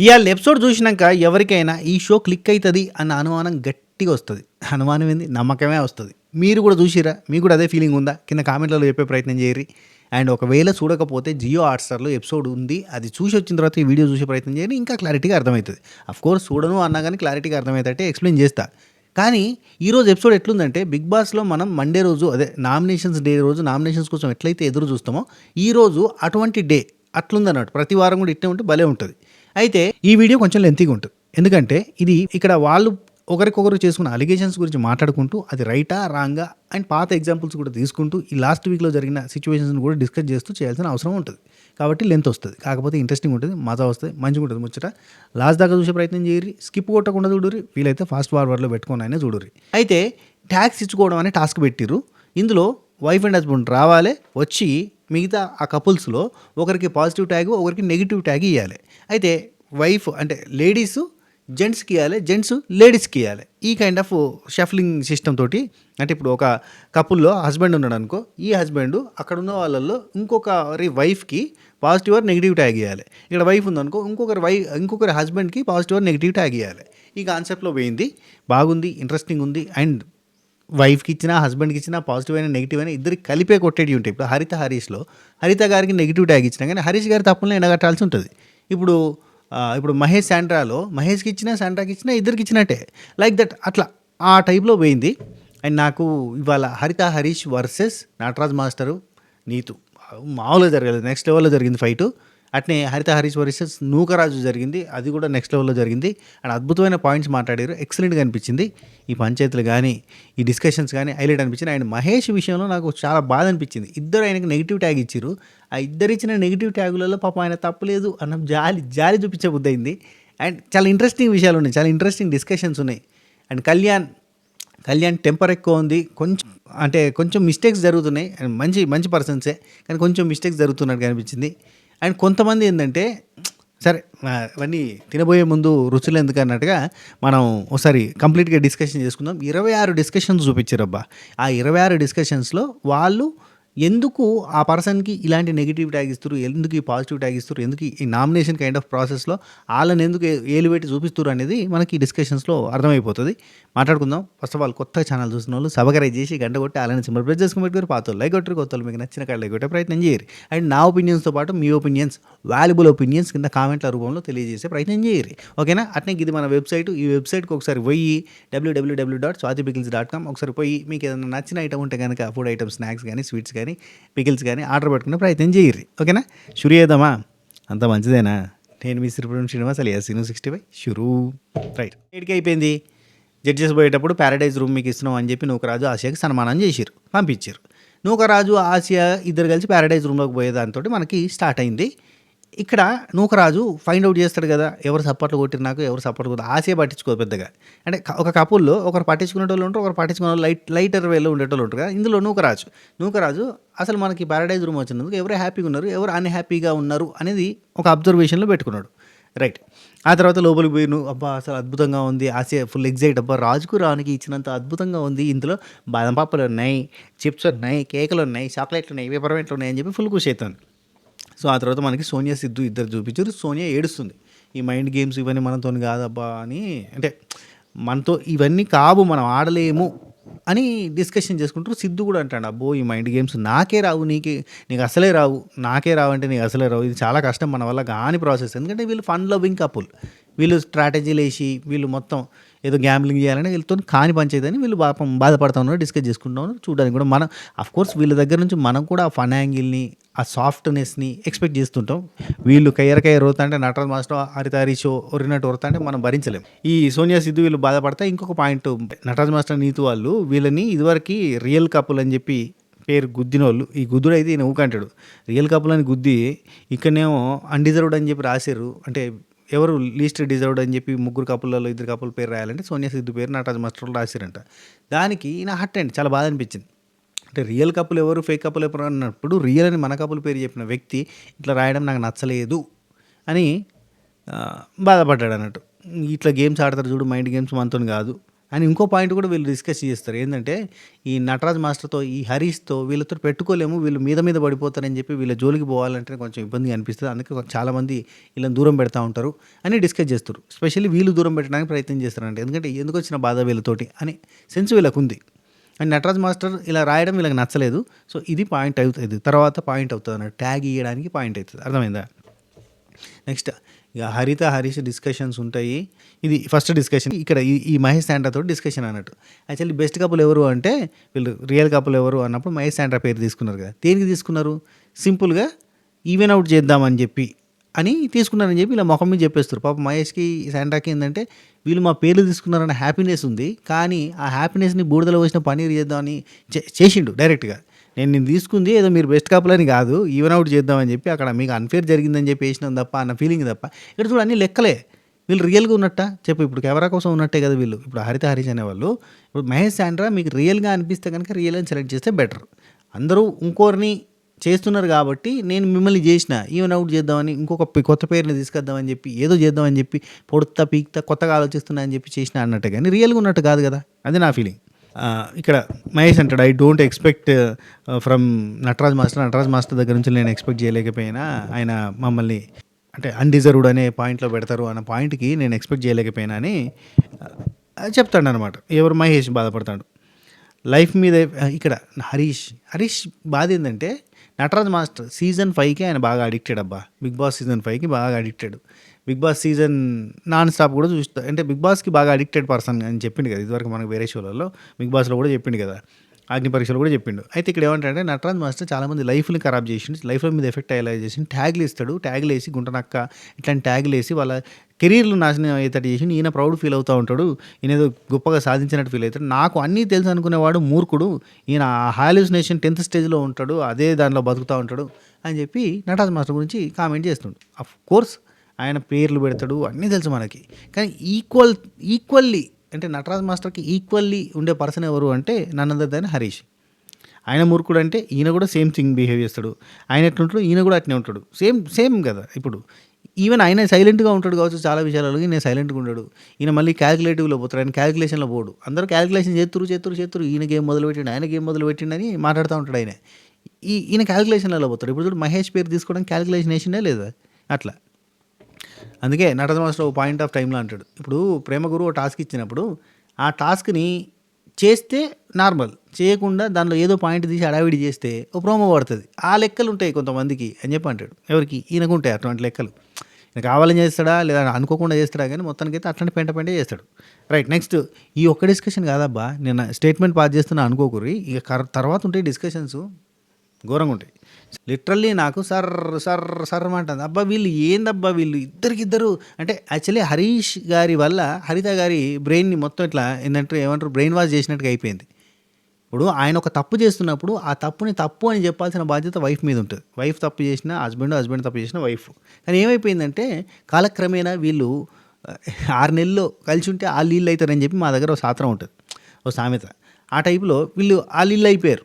ఇయాల ఎపిసోడ్ చూసినాక ఎవరికైనా ఈ షో క్లిక్ అవుతుంది అన్న అనుమానం గట్టిగా వస్తుంది. అనుమానం ఏంది, నమ్మకమే వస్తుంది. మీరు కూడా చూసిరా? మీకు కూడా అదే ఫీలింగ్ ఉందా? కింద కామెంట్లలో చెప్పే ప్రయత్నం చేయరి. అండ్ ఒకవేళ చూడకపోతే జియో హాట్‌స్టార్‌లో ఎపిసోడ్ ఉంది, అది చూసి వచ్చిన తర్వాత ఈ వీడియో చూసే ప్రయత్నం చేయండి, ఇంకా క్లారిటీగా అర్థమవుతుంది. అఫ్కోర్స్ చూడను అన్నా కానీ క్లారిటీగా అర్థమయ్యేటట్టే ఎక్స్ప్లెయిన్ చేస్తా. కానీ ఈరోజు ఎపిసోడ్ ఎట్లుందంటే, బిగ్ బాస్లో మనం మండే రోజు, అదే నామినేషన్స్ డే రోజు నామినేషన్స్ కోసం ఎట్లయితే ఎదురు చూస్తామో ఈరోజు అటువంటి డే అట్లుందన్నట్టు. ప్రతి వారం కూడా ఇట్టే ఉంటే భలే ఉంటుంది. అయితే ఈ వీడియో కొంచెం లెంతీగా ఉంటుంది. ఎందుకంటే ఇది ఇక్కడ వాళ్ళు ఒకరికొకరు చేసుకున్న అలిగేషన్స్ గురించి మాట్లాడుకుంటూ అది రైటా రాంగా అండ్ పాత ఎగ్జాంపుల్స్ కూడా తీసుకుంటూ ఈ లాస్ట్ వీక్లో జరిగిన సిచ్యువేషన్స్ని కూడా డిస్కస్ చేస్తూ చేయాల్సిన అవసరం ఉంటుంది. కాబట్టి లెంత్ వస్తుంది, కాకపోతే ఇంట్రెస్టింగ్ ఉంటుంది, మజా వస్తుంది, మంచిగా ఉంటుంది ముచ్చట. లాస్ట్ దాకా చూసే ప్రయత్నం చేయరి, స్కిప్ కొట్టకుండా చూడుర్రి, వీలైతే ఫాస్ట్ ఫార్వర్డ్లో పెట్టుకొని అయినా చూడుర్రి. అయితే ట్యాక్స్ ఇచ్చుకోవడం అనే టాస్క్ పెట్టిర్రు. ఇందులో వైఫ్ అండ్ హస్బెండ్ రావాలి, వచ్చి మిగతా ఆ కపుల్స్లో ఒకరికి పాజిటివ్ ట్యాగ్, ఒకరికి నెగిటివ్ ట్యాగ్ ఇవ్వాలి. అయితే వైఫ్ అంటే లేడీస్ జెంట్స్కి ఇవ్వాలి, జెంట్స్ లేడీస్కి ఇవ్వాలి. ఈ కైండ్ ఆఫ్ షఫ్లింగ్ సిస్టమ్ తోటి. అంటే ఇప్పుడు ఒక కపుల్లో హస్బెండ్ ఉన్నాడు అనుకో, ఈ హస్బెండ్ అక్కడ ఉన్న వాళ్ళల్లో ఇంకొకరి వైఫ్కి పాజిటివ్ ఆర్ నెగిటివ్ ట్యాగ్ ఇవ్వాలి. ఇక్కడ వైఫ్ ఉందనుకో, ఇంకొకరి హస్బెండ్కి పాజిటివ్ ఆర్ నెగిటివ్ ట్యాగ్ ఇవ్వాలి. ఈ కాన్సెప్ట్లో పోయింది, బాగుంది, ఇంట్రెస్టింగ్ ఉంది. అండ్ వైఫ్కి ఇచ్చినా హస్బెండ్కి ఇచ్చినా పాజిటివ్ అయినా నెగిటివ్ అయినా ఇద్దరికి కలిపే కొట్టేవి ఉంటాయి. ఇప్పుడు హరీష్లో హరిత గారికి నెగిటివ్ ట్యాగ్ ఇచ్చినా కానీ హరీష్ గారి తప్పులను ఎండగట్టాల్సి ఉంటుంది. ఇప్పుడు మహేష్ శాండ్రాలో మహేష్కి ఇచ్చినా శాండ్రాకి ఇచ్చినా ఇద్దరికి ఇచ్చినట్టే, లైక్ దట్ అట్లా ఆ టైప్లో పోయింది. అండ్ నాకు ఇవాళ హరీష్ వర్సెస్ నటరాజ్ మాస్టరు నీతు మామూలుగా జరగలేదు, నెక్స్ట్ లెవెల్లో జరిగింది ఫైటు. అట్నే హరీష్ వర్సెస్ నూకరాజు జరిగింది, అది కూడా నెక్స్ట్ లెవెల్లో జరిగింది. అండ్ అద్భుతమైన పాయింట్స్ మాట్లాడారు, ఎక్సలెంట్గా అనిపించింది. ఈ పంచాయతీలు కానీ ఈ డిస్కషన్స్ కానీ హైలైట్ అనిపించింది. అండ్ మహేష్ విషయంలో నాకు చాలా బాధ అనిపించింది. ఇద్దరు ఆయనకు నెగిటివ్ ట్యాగ్ ఇచ్చారు. ఆ ఇద్దరు ఇచ్చిన నెగిటివ్ ట్యాగులలో పాపం ఆయన తప్పలేదు అన్న జాలి చూపించే బుద్ధి అయింది. అండ్ చాలా ఇంట్రెస్టింగ్ విషయాలు ఉన్నాయి, చాలా ఇంట్రెస్టింగ్ డిస్కషన్స్ ఉన్నాయి. అండ్ కళ్యాణ్ టెంపర్ ఎక్కువ ఉంది, కొంచెం మిస్టేక్స్ జరుగుతున్నాయి. అండ్ మంచి పర్సన్సే, కానీ కొంచెం మిస్టేక్స్ జరుగుతున్నట్టు అనిపించింది. అండ్ కొంతమంది ఏంటంటే సరే అవన్నీ తినబోయే ముందు రుచులు ఎందుకు అన్నట్టుగా మనం ఒకసారి కంప్లీట్గా డిస్కషన్ చేసుకుందాం. 26 డిస్కషన్స్ చూపించారబ్బా. ఆ 26 డిస్కషన్స్లో వాళ్ళు ఎందుకు ఆ పర్సన్కి ఇలాంటి నెగిటివ్ ట్యాగ్ ఇస్తారు, ఎందుకు ఈ పాజిటివ్ ట్యాగ్ ఇస్తారు, ఎందుకు ఈ నామినేషన్ కైండ్ ఆఫ్ ప్రాసెస్లో వాళ్ళని ఎందుకు ఏలుపెట్టి చూపిస్తారు అనేది మనకి ఈ డిస్కషన్స్లో అర్థమైపోతుంది. మాట్లాడుకుందాం. ఫస్ట్ ఆఫ్ ఆల్ కొత్త ఛానల్ చూసిన వాళ్ళు సబ్స్క్రైబ్ చేసి గంట కొట్టి అలానే సింబల్ ప్రెస్ చేసుకుని పెట్టుకోరు, పాత లైక్ కొట్టరు, కొత్త మీకు నచ్చిన కాడ లైక్ కొట్టే ప్రయత్నం చేయరు. అండ్ నా ఒపీనియన్స్తో పాటు మీ ఒపీనియన్స్, వాల్యుబుల్ ఒపీనియన్స్ కింద కామెంట్ల రూపంలో తెలియజేసే ప్రయత్నం చేయరు, ఓకేనా? అట్నే ఇది మన వెబ్సైట్. ఈ వెబ్సైట్కి ఒకసారి పోయి www.swatipickles.com ఒకసారి పోయి మీకు ఏదైనా నచ్చిన ఐటమ్ ఉంటే కనుక ఫుడ్ ఐటమ్స్, స్నాక్స్ కానీ స్వీట్స్ కానీ పికిల్స్ కానీ ఆర్డర్ పెట్టుకునే ప్రయత్నం చేయరు, ఓకేనా? షురు చేద్దామా? అంత మంచిదేనా? నేను మీ శ్రీపురం శ్రీనివాస్ అలియాస్ సీను 65 షురు. రైట్, ఎడికి అయిపోయింది. జడ్జెస్ పోయేటప్పుడు ప్యారడైజ్ రూమ్ మీకు ఇస్తున్నాం అని చెప్పి నూకరాజు ఆసియాకి సన్మానం చేసిరు, పంపించారు. నూకరాజు ఆసియా ఇద్దరు కలిసి ప్యారడైజ్ రూమ్లోకి పోయేదాంతో మనకి స్టార్ట్ అయింది. ఇక్కడ నూకరాజు ఫైండ్ అవుట్ చేస్తాడు కదా, ఎవరు సపోర్ట్లు కొట్టిరు, నాకు ఎవరు సపోర్ట్ కొట్టారు. ఆశే పట్టించుకోదు పెద్దగా. అంటే ఒక కపుల్లో ఒకరు పట్టించుకునేటోళ్ళు ఉంటారు, ఒకరు పట్టించుకునే లైటర్ వేలో ఉండేటోళ్ళు ఉంటారు కదా. ఇందులో నూకరాజు అసలు మనకి ప్యారడైజ్ రూమ్ వచ్చినందుకు ఎవరు హ్యాపీగా ఉన్నారు, ఎవరు అన్హ్యాపీగా ఉన్నారు అనేది ఒక అబ్జర్వేషన్లో పెట్టుకున్నాడు. రైట్. ఆ తర్వాత లోపలికి పోయి అబ్బా అసలు అద్భుతంగా ఉంది, ఆశయ ఫుల్ ఎగ్జైట్, అబ్బా రాజుకు రానికి ఇచ్చినంత అద్భుతంగా ఉంది, ఇందులో బాదం పాపలు ఉన్నాయి, చిప్స్ ఉన్నాయి, కేకులు ఉన్నాయి, చాక్లెట్లు ఉన్నాయి, పేపర్మెంట్లు ఉన్నాయి అని చెప్పి ఫుల్ ఖుషి అవుతాను. సో ఆ తర్వాత మనకి సోనియా సిద్ధు ఇద్దరు చూపించారు. సోనియా ఏడుస్తుంది, ఈ మైండ్ గేమ్స్ ఇవన్నీ మనతో కాదబ్బా అని, అంటే మనతో ఇవన్నీ కావు, మనం ఆడలేము అని డిస్కషన్ చేసుకుంటారు. సిద్ధు కూడా అంటాడు, అబ్బో ఈ మైండ్ గేమ్స్ నాకే రావు, నీకు అసలే రావు, నాకే రావు అంటే నీకు అసలే రావు, ఇది చాలా కష్టం మన వల్ల కాని ప్రాసెస్. ఎందుకంటే వీళ్ళు ఫన్ లవింగ్ కపుల్, వీళ్ళు స్ట్రాటజీలు వేసి వీళ్ళు మొత్తం ఏదో గ్యాంబ్లింగ్ చేయాలని వీళ్ళతో కాని పంచేది అని వీళ్ళు బాధపడతా ఉన్నారు, డిస్కస్ చేసుకుంటా ఉన్నారు. చూడడానికి కూడా మనం అఫ్కోర్స్ వీళ్ళ దగ్గర నుంచి మనం కూడా ఆ ఫన్ యాంగిల్ని, ఆ సాఫ్ట్నెస్ని ఎక్స్పెక్ట్ చేస్తుంటాం. వీళ్ళు కయ్య రోతా అంటే నటరాజ్ మాస్టర్ హరీష్ ఒరినట్టు ఒరుతా అంటే మనం భరించలేం. ఈ సోనియా సిద్ధు వీళ్ళు బాధపడతా. ఇంకొక పాయింట్, నటరాజ్ మాస్టర్ నీతు వాళ్ళు వీళ్ళని ఇదివరకు రియల్ కపుల్ అని చెప్పి పేరు గుద్దిన వాళ్ళు, ఈ గుద్దుడు అయితే ఈయన ఊకంటాడు రియల్ కపుల్ అని గుద్ది, ఇక్కడనేమో అన్డిజర్వ్డ్ అని చెప్పి రాశారు. అంటే ఎవరు లీస్ట్ డిజర్వ్డ్ అని చెప్పి ముగ్గురు కపుల్లో ఇద్దరు కపుల్ పేరు రాయాలంటే సోనియా సిద్ధు పేరు నటరాజ్ మాస్టర్ రాశారంట. దానికి ఈయన హట్ అండి, చాలా బాధ అనిపించింది. అంటే రియల్ కపుల్ ఎవరు, ఫేక్ కపుల్ ఎవరు అన్నప్పుడు రియల్ అని మన కపుల్ పేరు చెప్పిన వ్యక్తి ఇట్లా రాయడం నాకు నచ్చలేదు అని బాధపడ్డాడు అన్నట్టు. ఇట్లా గేమ్స్ ఆడతారు చూడు, మైండ్ గేమ్స్ మనతో కాదు, అని ఇంకో పాయింట్ కూడా వీళ్ళు డిస్కస్ చేస్తారు. ఏందంటే, ఈ నటరాజ్ మాస్టర్‌తో, ఈ హరీష్‌తో వీళ్ళతో పెట్టుకోలేము. వీళ్ళు మీద పడిపోతారని చెప్పి వీళ్ళ జోలికి పోవాలంటే కొంచెం ఇబ్బందిగా అనిపిస్తది. అందుకే చాలామంది వీళ్ళని దూరం పెడతా ఉంటారు అని డిస్కస్ చేస్తుర్రు. స్పెషల్లీ వీళ్ళు దూరం పెట్టడానికి ప్రయత్నం చేస్తారంట. ఎందుకంటే ఎందుకొచ్చిన బాధ వీళ్ళతోటి అని సెన్స్ వీళ్ళకుంది. అండ్ నటరాజ్ మాస్టర్ ఇలా రాయడం వీళ్ళకి నచ్చలేదు. సో, ఇది పాయింట్ అవుతది. తర్వాత పాయింట్ అవుతదన్నట్టు. ట్యాగ్ ఇయ్యడానికి పాయింట్ అయితది. అర్థమైందా? నెక్స్ట్ ఇక హరిత, హరీష్ డిస్కషన్స్ ఉంటాయి. ఇది ఫస్ట్ డిస్కషన్. ఇక్కడ ఈ మహేష్ శాండ్రాతో డిస్కషన్ అన్నట్టు. యాక్చువల్లీ బెస్ట్ కపుల్ ఎవరు అంటే, వీళ్ళు రియల్ కపుల్ ఎవరు అన్నప్పుడు మహేష్ శాండ్రా పేరు తీసుకున్నారు కదా. దేనికి తీసుకున్నారు? సింపుల్గా ఈవెన్ అవుట్ చేద్దామని చెప్పి అని తీసుకున్నారని చెప్పి ఇలా మొఖం మీద చెప్పేస్తారు. పాపం మహేష్కి, శాండ్రాకి ఏంటంటే, వీళ్ళు మా పేర్లు తీసుకున్నారన్న హ్యాపీనెస్ ఉంది. కానీ ఆ హ్యాపీనెస్ని బూడిదలో పోసిన పన్నీర్ చేద్దామని చేసిండు డైరెక్ట్గా. నేను తీసుకుంది ఏదో మీరు బెస్ట్ కపుల్ అని కాదు, ఈవెన్ అవుట్ చేద్దామని చెప్పి అక్కడ మీకు అన్ఫేర్ జరిగిందని చెప్పి వేసినాం తప్ప అన్న ఫీలింగ్ తప్ప. ఇక్కడ చూడు అన్ని లెక్కలే. వీళ్ళు రియల్గా ఉన్నట్ట చెప్పు. ఇప్పుడు కెమెరా కోసం ఉన్నట్టే కదా వీళ్ళు. ఇప్పుడు హరిత, హరీష్ అనేవాళ్ళు. ఇప్పుడు మహేష్ శాండ్రా మీకు రియల్గా అనిపిస్తే కనుక రియల్ అని సెలెక్ట్ చేస్తే బెటర్. అందరూ ఇంకోరిని చేస్తున్నారు కాబట్టి నేను మిమ్మల్ని చేసిన ఈవెన్ అవుట్ చేద్దామని, ఇంకొక కొత్త పేరుని తీసుకొద్దామని చెప్పి, ఏదో చేద్దామని చెప్పి, పొడుతా పీక్తా కొత్తగా ఆలోచిస్తున్నా అని చెప్పి చేసిన అన్నట్టే, కానీ రియల్గా ఉన్నట్టు కాదు కదా. అది నా ఫీలింగ్. ఇక్కడ మహేష్ అంటాడు, I don't expect from Nataraj master దగ్గర నుంచి నేను ఎక్స్పెక్ట్ చేయలేకపోయినా, ఆయన మమ్మల్ని అంటే అన్డిజర్వ్డ్ అనే పాయింట్లో పెడతారు అన్న పాయింట్కి నేను ఎక్స్పెక్ట్ చేయలేకపోయినా అని చెప్తాడు అనమాట. ఎవరు? మహేష్ బాధపడతాడు లైఫ్ మీద. ఇక్కడ హరీష్ బాధ ఏంటంటే, నటరాజ్ మాస్టర్ సీజన్ 5కి ఆయన బాగా అడిక్టెడ్ అబ్బా. బిగ్ బాస్ సీజన్ 5కి బాగా addicted. Big boss season non stop కూడా చూస్తా, అంటే బిగ్ బాస్కి బాగా అడిక్టెడ్ పర్సన్ అని చెప్పిండు కదా ఇదివరకు మనకు వేరే షోలలో. బిగ్ బాస్లో కూడా చెప్పిండు కదా, అగ్ని పరీక్షలు కూడా చెప్పిండు. అయితే ఇక్కడ ఏమంటారంటే, నటరాజ్ మాస్టర్ చాలామంది లైఫ్ని ఖరాబ్ చేసిండు, లైఫ్ల మీద ఎఫెక్ట్ అయ్యేలా చేసిండు. ట్యాగ్లు ఇస్తాడు, ట్యాగ్లు వేసి గుంటనక్క ఇట్లాంటి ట్యాగ్లు వేసి వాళ్ళ కెరీర్లు నాశనం అయ్యేటట్టు చేసిండు. ఈయన ప్రౌడ్ ఫీల్ అవుతూ ఉంటాడు, ఈయన ఏదో గొప్పగా సాధించినట్టు ఫీల్ అవుతాడు. నాకు అన్నీ తెలుసు అనుకునేవాడు మూర్ఖుడు, ఈయన హాల్యూసినేషన్ 10th స్టేజ్లో ఉంటాడు, అదే దానిలో బతుకుతూ ఉంటాడు అని చెప్పి నటరాజ్ మాస్టర్ గురించి కామెంట్ చేస్తుండు. అఫ్ కోర్స్ ఆయన పేర్లు పెడతాడు, అన్నీ తెలుసు మనకి. కానీ ఈక్వల్లీ అంటే నటరాజ్ మాస్టర్కి ఈక్వల్లీ ఉండే పర్సన్ ఎవరు అంటే నన్ అదర్ దెన్ హరీష్. ఆయన మూర్ఖుడు అంటే ఈయన కూడా సేమ్ థింగ్ బిహేవ్ చేస్తాడు. ఆయన ఎట్లుంటాడు ఈయన కూడా అట్నే ఉంటాడు. సేమ్ కదా. ఇప్పుడు ఈవెన్ ఆయన సైలెంట్గా ఉంటాడు కావచ్చు చాలా విషయాలలో, నేను సైలెంట్గా ఉంటాడు. ఈయన మళ్ళీ క్యాలిక్యులేటివ్లో పోతాడు, ఆయన క్యాలిక్యులేషన్లో పోడు. అందరూ క్యాలిక్యులేషన్ చేతురు ఈయన గేమ్ మొదలుపెట్టిండు, ఆయన గేమ్ మొదలుపెట్టిండు అని మాట్లాడుతూ ఉంటాడు ఆయన. ఈయన క్యాలిక్యులేషన్లలో పోతాడు. ఇప్పుడు చూడు మహేష్ పేరు తీసుకోవడానికి క్యాలిక్యులేషన్ వేసిండే లేదా అట్లా. అందుకే నటరాజ్ మాస్టర్ ఒక పాయింట్ ఆఫ్ టైంలో అంటాడు, ఇప్పుడు ప్రేమ గురువు ఒక టాస్క్ ఇచ్చినప్పుడు ఆ టాస్క్ని చేస్తే నార్మల్, చేయకుండా దానిలో ఏదో పాయింట్ తీసి అడావిడి చేస్తే ఓ ప్రోమో పడుతుంది. ఆ లెక్కలు ఉంటాయి కొంతమందికి అని చెప్పి అంటాడు. ఎవరికి? ఈయనకు ఉంటాయి అటువంటి లెక్కలు. ఈయన కావాలని చేస్తాడా లేదా అనుకోకుండా చేస్తాడా, కానీ మొత్తానికైతే అట్లాంటి పెంట చేస్తాడు. రైట్. నెక్స్ట్ ఈ ఒక్క డిస్కషన్ కాదబ్బా, నేను స్టేట్మెంట్ పాస్ చేస్తున్నా అనుకోకూరి, ఇక తర్వాత ఉంటాయి డిస్కషన్స్ ఘోరంగా ఉంటాయి. లిటరల్లీ నాకు సర్ అంటుంది. అబ్బా వీళ్ళు ఏందబ్బా వీళ్ళు ఇద్దరు అంటే యాక్చువల్లీ హరీష్ గారి వల్ల హరిత గారి బ్రెయిన్ని మొత్తం ఇట్లా ఏమంటారు బ్రెయిన్ వాష్ చేసినట్టుగా అయిపోయింది. ఇప్పుడు ఆయన ఒక తప్పు చేస్తున్నప్పుడు ఆ తప్పుని తప్పు అని చెప్పాల్సిన బాధ్యత వైఫ్ మీద ఉంటుంది. వైఫ్ తప్పు చేసిన హస్బెండ్ తప్పు చేసిన వైఫ్. కానీ ఏమైపోయిందంటే కాలక్రమేణా వీళ్ళు 6 నెలల్లో కలిసి ఉంటే ఆ నీళ్ళు అవుతారని చెప్పి మా దగ్గర ఒక శాస్త్రం ఉంటుంది, ఒక సామెత. ఆ టైపులో వీళ్ళు ఆ నీళ్ళు అయిపోయారు.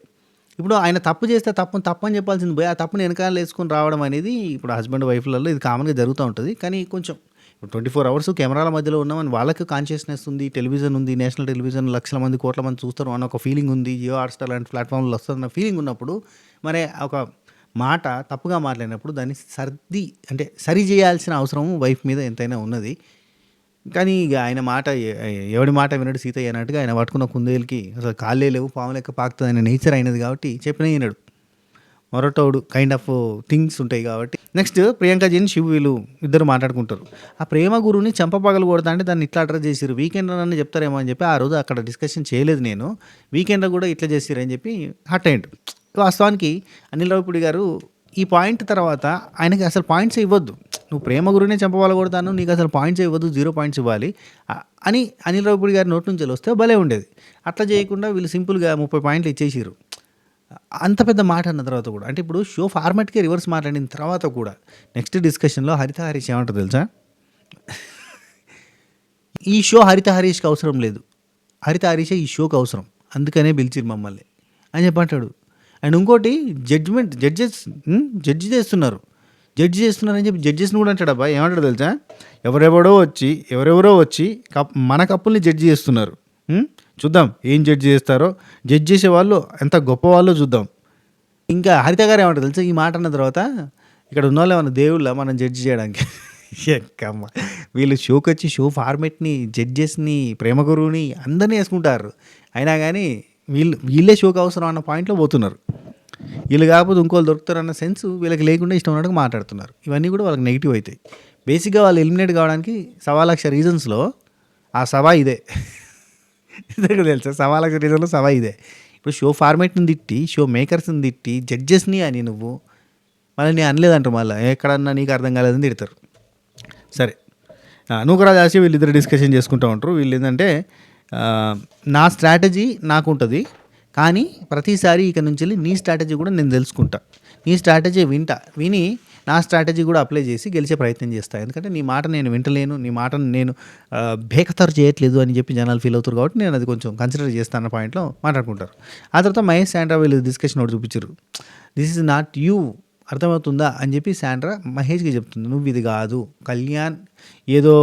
ఇప్పుడు ఆయన తప్పు చేస్తే తప్పు అని చెప్పాల్సింది పోయి ఆ తప్పుని వెనకాల వేసుకొని రావడం అనేది ఇప్పుడు హస్బెండ్ వైఫ్లలో ఇది కామన్గా జరుగుతూ ఉంటుంది. కానీ కొంచెం ఇప్పుడు 24 hours కెమెరాల మధ్యలో ఉన్నామని వాళ్ళకి కాన్షియస్నెస్ ఉంది, టెలివిజన్ ఉంది, నేషనల్ టెలివిజన్ లక్షల మంది కోట్ల మంది చూస్తారు అన్న ఒక ఫీలింగ్ ఉంది, జియో హాట్స్టార్ లాంటి ప్లాట్ఫామ్లో వస్తుందన్న ఫీలింగ్ ఉన్నప్పుడు మరి ఒక మాట తప్పుగా మాట్లాడినప్పుడు దాన్ని సరి చేయాల్సిన అవసరం వైఫ్ మీద ఎంతైనా ఉన్నది. కానీ ఇక ఆయన మాట ఎవడి మాట వినడు సీతయ్య అన్నట్టుగా ఆయన పట్టుకున్న కుందేలుకి అసలు కాళ్ళే లేవు, పాము లెక్క పాకుతుంది అనే నేచర్ అయినది కాబట్టి చెప్పిన వినడు. మొరటోడు కైండ్ ఆఫ్ థింగ్స్ ఉంటాయి కాబట్టి. నెక్స్ట్ ప్రియాంక జీన్ శివ్ వీళ్ళు ఇద్దరు మాట్లాడుకుంటారు. ఆ ప్రేమ గురువుని చంపపగలు కొడతా అంటే దాన్ని ఇట్లా అడ్రస్ చేసిరు, వీకెండ్లో నన్ను చెప్తారేమో అని చెప్పి ఆ రోజు అక్కడ డిస్కషన్ చేయలేదు నేను, వీకెండ్లో కూడా ఇట్లా చేసిరు అని చెప్పి హట్ అయ్యిండు. వాస్తవానికి అనిల్ రావిపూడి గారు ఈ పాయింట్ తర్వాత ఆయనకి అసలు పాయింట్స్ ఇవ్వద్దు, నువ్వు ప్రేమ గురినే చంపగలగొడతాను, నీకు అసలు పాయింట్స్ ఇవ్వద్దు, 0 points ఇవ్వాలి అని అనిల్ రావిపూడి గారి నోటి నుంచి వస్తే భలే ఉండేది. అట్లా చేయకుండా వీళ్ళు సింపుల్గా 30 points ఇచ్చేసిరు. అంత పెద్ద మాట అన్న తర్వాత కూడా, అంటే ఇప్పుడు షో ఫార్మాట్కే రివర్స్ మాట్లాడిన తర్వాత కూడా నెక్స్ట్ డిస్కషన్లో హరిత హరీష్ ఏమంటారు తెలుసా, ఈ షో హరిత హరీష్కి అవసరం లేదు, హరిత హరీషే ఈ షోకి అవసరం, అందుకనే పిలిచిరు మమ్మల్ని అని చెప్పంటాడు. అండ్ ఇంకోటి జడ్జి చేస్తున్నారని చెప్పి జడ్జెస్ని కూడా అంటాడు. అబ్బా ఏమంటాడు తెలుసా, ఎవరెవరో వచ్చి మన కప్పుల్ని జడ్జి చేస్తున్నారు, చూద్దాం ఏం జడ్జ్ చేస్తారో. జడ్జ్ చేసే వాళ్ళు ఎంత గొప్ప వాళ్ళో చూద్దాం. ఇంకా హరిత గారు ఏమంటారు తెలుసా, ఈ మాట అన్న తర్వాత ఇక్కడ ఉన్న వాళ్ళు ఏమన్నా దేవుళ్ళ మనం జడ్జ్ చేయడానికి. ఎక్కమ్మ, వీళ్ళు షోకి వచ్చి షో ఫార్మేట్ని, జడ్జెస్ని, ప్రేమ గురువుని అందరినీ వేసుకుంటారు. అయినా కానీ వీళ్ళే షోకి అవసరం అన్న పాయింట్లో పోతున్నారు. వీళ్ళు కాకపోతే ఇంకోళ్ళు దొరుకుతారు అన్న సెన్స్ వీళ్ళకి లేకుండా ఇష్టం ఉన్నట్టుగా మాట్లాడుతున్నారు. ఇవన్నీ కూడా వాళ్ళకి నెగిటివ్ అవుతాయి. బేసిక్గా వాళ్ళు ఎలిమినేట్ కావడానికి 1,00,000 రీజన్స్లో ఆ సవా ఇదే. తెలుసా, 1,00,000 రీజన్లో సవా ఇదే. ఇప్పుడు షో ఫార్మేట్ని తిట్టి, షో మేకర్స్ని తిట్టి, జడ్జెస్ని అని నువ్వు మళ్ళీ నేను అనలేదంటారు. మళ్ళీ ఎక్కడన్నా నీకు అర్థం కాలేదని తిడతారు. సరే, నూకరాజు ఆశ వీళ్ళిద్దరు డిస్కషన్ చేసుకుంటూ ఉంటారు. వీళ్ళు ఏంటంటే, నా స్ట్రాటజీ నాకు ఉంటుంది, కానీ ప్రతిసారి ఇక నుంచి నీ స్ట్రాటజీ కూడా నేను తెలుసుకుంటా, నీ స్ట్రాటజీ విని నా స్ట్రాటజీ కూడా అప్లై చేసి గెలిచే ప్రయత్నం చేస్తాను. ఎందుకంటే నీ మాట నేను వింటలేను, నీ మాటను నేను బేఖతరు చేయట్లేదు అని చెప్పి జనాలు ఫీల్ అవుతారు. కాబట్టి నేను అది కొంచెం కన్సిడర్ చేస్తాను అన్న పాయింట్లో మాట్లాడుకుంటారు. ఆ తర్వాత మహేష్ శాండ్రా వీళ్ళు డిస్కషన్ ఒకటి చూపించారు. దిస్ ఈజ్ నాట్ యూ, అర్థమవుతుందా అని చెప్పి శాండ్రా మహేష్కి చెప్తుంది. నువ్వు ఇది కాదు, కళ్యాణ్ ఏదో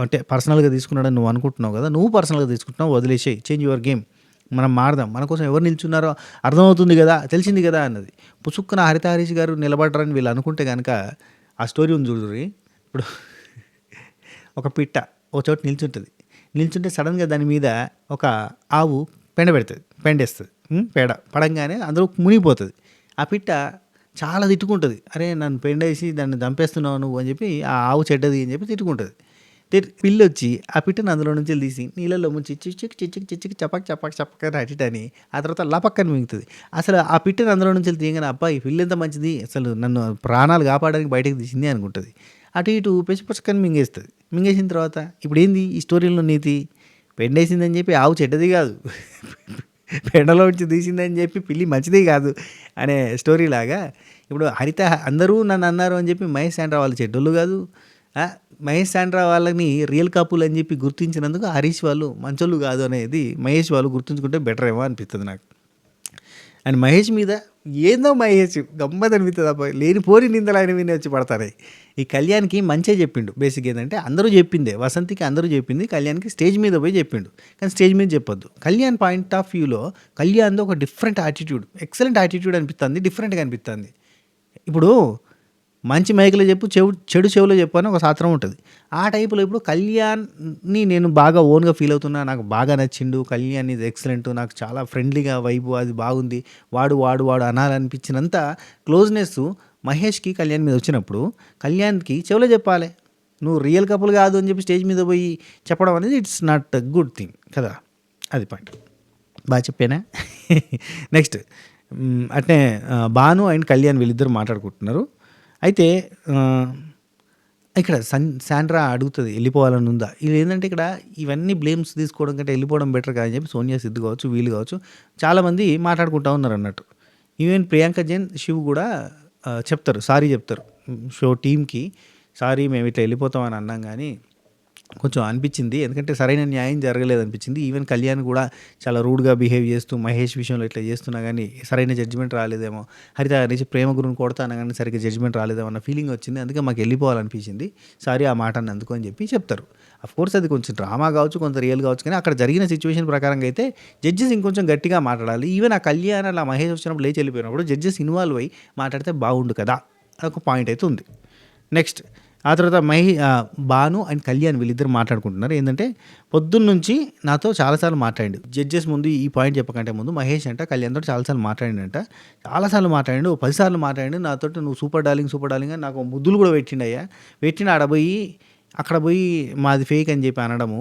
అంటే పర్సనల్గా తీసుకున్నాడని నువ్వు అనుకుంటున్నావు కదా, నువ్వు పర్సనల్గా తీసుకుంటున్నావు, వదిలేసేయి, చేంజ్ యువర్ గేమ్, మనం మారదాం, మన కోసం ఎవరు నిల్చున్నారో అర్థమవుతుంది కదా, తెలిసింది కదా అన్నది. పుసుక్కున హరిత హరీష్ గారు నిలబడ్డారని వీళ్ళు అనుకుంటే కనుక ఆ స్టోరీ ఉంది చూడుర్రి. ఇప్పుడు ఒక పిట్ట ఒక చోట నిల్చుంటే సడన్గా దాని మీద ఒక ఆవు పెండేస్తుంది, పేడ పడంగానే అందరూ మునిగిపోతుంది. ఆ పిట్ట చాలా తిట్టుకుంటుంది, అరే నన్ను పెండేసి దాన్ని చంపేస్తున్నావు నువ్వు అని చెప్పి, ఆ ఆవు చెడ్డది అని చెప్పి తిట్టుకుంటుంది. పిల్లి వచ్చి ఆ పిట్టను అందులో నుంచి తీసి నీళ్ళలో ముంచి చిచ్చుకి చపక్ అటిటని ఆ తర్వాత లపక్కని మిగుతుంది. అసలు ఆ పిట్టను అందులో నుంచి తీయగానే అబ్బాయి పిల్లి ఎంత మంచిది, అసలు నన్ను ప్రాణాలు కాపాడడానికి బయటకు తీసింది అనుకుంటుంది. అటు ఇటు పుచ్చకని మింగేస్తుంది. మింగేసిన తర్వాత ఇప్పుడు ఏంది ఈ స్టోరీలో నీతి, పెండేసిందని చెప్పి ఆవు చెడ్డది కాదు, పెండలో నుంచి తీసిందని చెప్పి పిల్లి మంచిది కాదు అనే స్టోరీ లాగా ఇప్పుడు హరిత అందరూ నన్ను అన్నారు అని చెప్పి మహేష్ శాండ్రా వాళ్ళు చెడ్డోళ్ళు కాదు, మహేష్ శాండ్రా వాళ్ళని రియల్ కపుల్ అని చెప్పి గుర్తించినందుకు హరీష్ వాళ్ళు మంచోళ్ళు కాదు అనేది మహేష్ వాళ్ళు గుర్తుంచుకుంటే బెటర్ ఏమో అనిపిస్తుంది నాకు. అండ్ మహేష్ మీద ఏందో మహేష్ గమ్మత్ అనిపిస్తుంది. అబ్బాయి లేనిపోని నిందలు ఆయన మీద వచ్చి పడతాయి. ఈ కళ్యాణ్కి మంచిగా చెప్పిండు. బేసిక్ ఏంటంటే అందరూ చెప్పిందే, వసంతికి అందరూ చెప్పింది, కళ్యాణ్కి స్టేజ్ మీద పోయి చెప్పిండు. కానీ స్టేజ్ మీద చెప్పొద్దు. కళ్యాణ్ పాయింట్ ఆఫ్ వ్యూలో కళ్యాణ్తో ఒక డిఫరెంట్ యాటిట్యూడ్, ఎక్సలెంట్ యాటిట్యూడ్ అనిపిస్తుంది, డిఫరెంట్గా అనిపిస్తుంది. ఇప్పుడు మంచి మైకులో చెప్పు, చెడు చెవులో చెప్పు అని ఒక శాస్త్రం ఉంటుంది. ఆ టైపులో ఇప్పుడు కళ్యాణ్ని నేను బాగా ఓన్గా ఫీల్ అవుతున్నా, నాకు బాగా నచ్చిండు, కళ్యాణ్ ఇది ఎక్సలెంట్, నాకు చాలా ఫ్రెండ్లీగా వైబు అది బాగుంది, వాడు అనాలనిపించినంత క్లోజ్నెస్ మహేష్కి కళ్యాణ్ మీద వచ్చినప్పుడు కళ్యాణ్కి చెవులో చెప్పాలి. నువ్వు రియల్ కపుల్ కాదు అని చెప్పి స్టేజ్ మీద పోయి చెప్పడం అనేది ఇట్స్ నాట్ గుడ్ థింగ్ కదా. అది పాయింట్. బాగా చెప్పానా? నెక్స్ట్ అట్నే భాను అండ్ కళ్యాణ్ వీళ్ళిద్దరు మాట్లాడుకుంటున్నారు. అయితే ఇక్కడ శాండ్రా అడుగుతుంది వెళ్ళిపోవాలని ఉందా. ఇది ఏంటంటే ఇక్కడ ఇవన్నీ బ్లేమ్స్ తీసుకోవడం కంటే వెళ్ళిపోవడం బెటర్ కాదని చెప్పి సోనియా సిద్ధు కావచ్చు, వీళ్ళు కావచ్చు చాలామంది మాట్లాడుకుంటూ ఉన్నారు అన్నట్టు. ఈవెన్ ప్రియాంక జైన్, శివ్ కూడా చెప్తారు, సారీ చెప్తారు షో టీమ్కి, సారీ మేము ఇట్లా వెళ్ళిపోతామని అన్నాం కానీ కొంచెం అనిపించింది, ఎందుకంటే సరైన న్యాయం జరగలేదు అనిపించింది. ఈవెన్ కళ్యాణ్ కూడా చాలా రూడ్గా బిహేవ్ చేస్తూ మహేష్ విషయంలో ఇట్లా చేస్తున్నా కానీ సరైన జడ్జిమెంట్ రాలేదేమో, హరిత నుంచి ప్రేమ గురుని కొడతాను కానీ సరిగ్గా జడ్జిమెంట్ రాలేదేమో అన్న ఫీలింగ్ వచ్చింది, అందుకే మాకు వెళ్ళిపోవాలనిపించింది, సారీ ఆ మాట అందుకు అని చెప్పి చెప్తారు. అఫ్కోర్స్ అది కొంచెం డ్రామా కావచ్చు, కొంత రియల్ కావచ్చు, కానీ అక్కడ జరిగిన సిచ్యువేషన్ ప్రకారంగా అయితే జడ్జెస్ ఇంకొంచెం గట్టిగా మాట్లాడాలి. ఈవెన్ ఆ కళ్యాణ్ అలా మహేష్ వచ్చినప్పుడు లేచి వెళ్ళిపోయినప్పుడు జడ్జెస్ ఇన్వాల్వ్ అయ్యి మాట్లాడితే బాగుండు కదా, అదొక పాయింట్ అయితే ఉంది. నెక్స్ట్ ఆ తర్వాత భాను అండ్ కళ్యాణ్ వీళ్ళిద్దరు మాట్లాడుకుంటున్నారు. ఏంటంటే పొద్దున్న నుంచి నాతో చాలాసార్లు మాట్లాడిండు, జడ్జెస్ ముందు ఈ పాయింట్ చెప్పకంటే ముందు మహేష్ అంట కళ్యాణ్తో చాలాసార్లు మాట్లాడిండంట, చాలాసార్లు మాట్లాడిండు, 10 సార్లు మాట్లాడిండు నాతో, నువ్వు సూపర్ డార్లింగ్ అని నాకు ముద్దులు కూడా పెట్టిండయ్యా, అక్కడ పోయి మాది ఫేక్ అని చెప్పి అనడము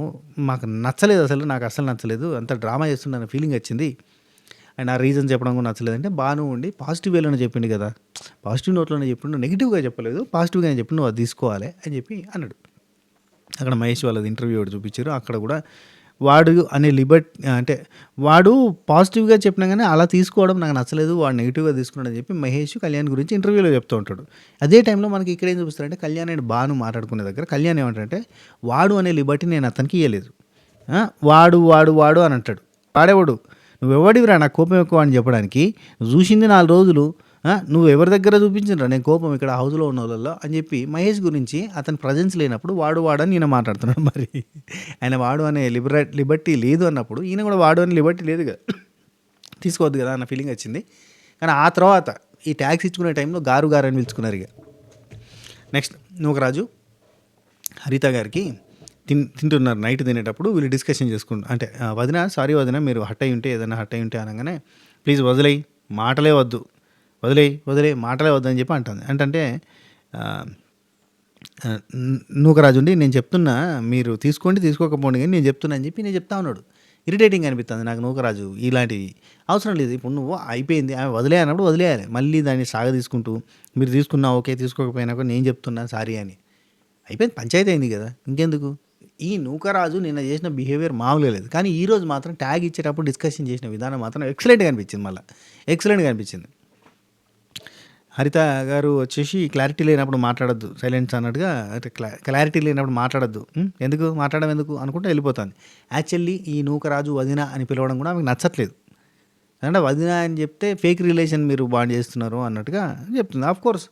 మాకు నచ్చలేదు, నాకు అసలు నచ్చలేదు, అంత డ్రామా చేస్తున్న ఫీలింగ్ వచ్చింది అండ్ ఆ రీజన్ చెప్పడం కూడా నచ్చలేదంటే బాను ఉండి పాజిటివ్ వేలోనే చెప్పిండు కదా, పాజిటివ్ నోట్లోనే చెప్పిండు, నెగిటివ్గా చెప్పలేదు, పాజిటివ్గానే చెప్పిండు, నువ్వు అది తీసుకోవాలి అని చెప్పి అన్నాడు. అక్కడ మహేష్ వాళ్ళది ఇంటర్వ్యూ ఒకటి చూపించారు, అక్కడ కూడా వాడు అనే అంటే వాడు పాజిటివ్గా చెప్పినా కానీ అలా తీసుకోవడం నాకు నచ్చలేదు, వాడు నెగిటివ్గా తీసుకున్నాడు అని చెప్పి మహేష్ కళ్యాణ్ గురించి ఇంటర్వ్యూలో చెప్తూ ఉంటాడు. అదే టైంలో మనకి ఇక్కడ ఏం చూపిస్తారంటే కళ్యాణ్ అండ్ బాను మాట్లాడుకునే దగ్గర కళ్యాణ్ ఏమంటారంటే వాడు అనే లిబర్టీ నేను అతనికి ఇవ్వలేదు, వాడు అని అంటాడు. వాడేవాడు, నువ్వెవడివిరా నాకు కోపం ఎక్కువ అని చెప్పడానికి, నువ్వు చూసింది 4 రోజులు, నువ్వు ఎవరి దగ్గర చూపించినరా నేను కోపం ఇక్కడ హౌస్లో ఉన్న వాళ్ళల్లో అని చెప్పి మహేష్ గురించి అతని ప్రజెన్స్ లేనప్పుడు వాడని ఈయన మాట్లాడుతున్నాడు. మరి ఆయన వాడు అనే లిబర్టీ లేదు అన్నప్పుడు ఈయన కూడా వాడు అనే లిబర్టీ లేదు కదా, తీసుకోవద్దు కదా అన్న ఫీలింగ్ వచ్చింది. కానీ ఆ తర్వాత ఈ ట్యాక్స్ ఇచ్చుకునే టైంలో గారు అని పిలుచుకున్నారు. ఇక నెక్స్ట్ నూకరాజు హరిత గారికి తింటున్నారు. నైట్ తినేటప్పుడు వీళ్ళు డిస్కషన్ చేసుకుంటారు. అంటే వదిన సారీ వదిన మీరు హట్ అయి ఉంటే ఏదైనా హట్ అయి ఉంటే అనగానే ప్లీజ్ వదిలేయి మాటలే వద్దు, వదిలే మాటలే వద్దు అని చెప్పి అంటుంది. అంటే నూకరాజు ఉండి నేను చెప్తున్నా మీరు తీసుకోకపోండి కానీ నేను చెప్తున్నా అని చెప్పి నేను చెప్తా ఉన్నాడు. ఇరిటేటింగ్ అనిపిస్తుంది నాకు నూకరాజు. ఇలాంటివి అవసరం లేదు. ఇప్పుడు నువ్వు అయిపోయింది ఆమె వదిలే అన్నప్పుడు వదిలేయాలి. మళ్ళీ దాన్ని తీసుకుంటూ మీరు తీసుకున్నా ఓకే, తీసుకోకపోయినా కూడా నేను చెప్తున్నా సారీ అని అయిపోయింది, పంచాయతీ అయింది కదా, ఇంకెందుకు. ఈ నూకరాజు నిన్న చేసిన బిహేవియర్ మామూలుగా లేదు. కానీ ఈరోజు మాత్రం ట్యాగ్ ఇచ్చేటప్పుడు డిస్కషన్ చేసిన విధానం మాత్రం ఎక్సలెంట్గా అనిపించింది. మళ్ళీ ఎక్సలెంట్గా అనిపించింది. హరిత గారు వచ్చేసి క్లారిటీ లేనప్పుడు మాట్లాడద్దు, సైలెన్స్ అన్నట్టుగా, అంటే క్లారిటీ లేనప్పుడు మాట్లాడద్దు, ఎందుకు మాట్లాడడం ఎందుకు అనుకుంటూ వెళ్ళిపోతుంది. యాక్చువల్లీ ఈ నూకరాజు వదిన అని పిలవడం కూడా ఆమెకు నచ్చట్లేదు. అంటే వదిన అని చెప్తే ఫేక్ రిలేషన్ మీరు బాండ్ చేస్తున్నారు అన్నట్టుగా చెప్తుంది. ఆఫ్కోర్స్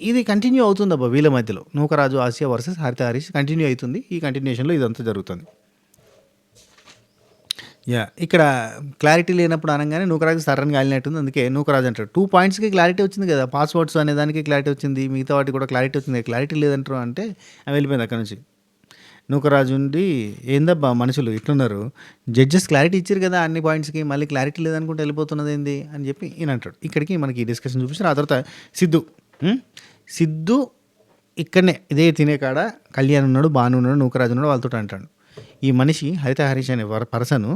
ఇది కంటిన్యూ అవుతుంది అబ్బా వీళ్ళ మధ్యలో. నూకరాజు ఆసియా వర్సెస్ హరిత హరీష్ కంటిన్యూ అవుతుంది. ఈ కంటిన్యూషన్లో ఇదంతా జరుగుతుంది. ఇక్కడ క్లారిటీ లేనప్పుడు అనగానే నూకరాజు సడన్గా కాలినట్టుంది. అందుకే నూకరాజు అంటారు 2 పాయింట్స్కి క్లారిటీ వచ్చింది కదా, పాస్వర్డ్స్ అనే దానికి క్లారిటీ వచ్చింది, మిగతా వాటికి కూడా క్లారిటీ వచ్చింది, క్లారిటీ లేదంటారు అంటే వెళ్ళిపోయింది అక్కడ నుంచి. నూకరాజు ఉండి ఏందబ్బా మనుషులు ఇట్లున్నారు, జడ్జెస్ క్లారిటీ ఇచ్చారు కదా అన్ని పాయింట్స్కి, మళ్ళీ క్లారిటీ లేదనుకుంటే వెళ్ళిపోతున్నది ఏంది అని చెప్పి ఈయన అంటాడు. ఇక్కడికి మనకి డిస్కషన్ చూపించారు. ఆ తర్వాత సిద్ధు ఇక్కడనే ఇదే తినే కాడ కళ్యాణ్ ఉన్నాడు, భాను ఉన్నాడు, నూకరాజు ఉన్నాడు, వాళ్ళతో అంటాడు. ఈ మనిషి హరిత హరీష్ అనే పర్సను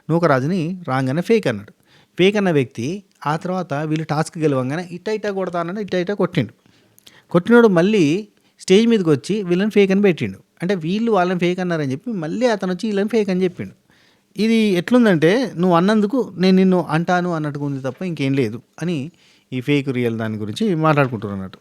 నూకరాజుని రాగానే ఫేక్ అన్నాడు. ఫేక్ అన్న వ్యక్తి ఆ తర్వాత వీళ్ళు టాస్క్ గెలవంగానే ఇట్టా కొడతానని ఇట్టా కొట్టినాడు. మళ్ళీ స్టేజ్ మీదకి వచ్చి వీళ్ళని ఫేక్ అని పెట్టిండు. అంటే వీళ్ళు వాళ్ళని ఫేక్ అన్నారని చెప్పి మళ్ళీ అతను వచ్చి వీళ్ళని ఫేక్ అని చెప్పిండు. ఇది ఎట్లుందంటే నువ్వు అన్నందుకు నేను నిన్ను అంటాను అన్నట్టుగా ఉంది తప్ప ఇంకేం లేదు అని ఈ ఫేక్ రియల్ దాని గురించి మాట్లాడుకుంటున్నారు అన్నట్టు.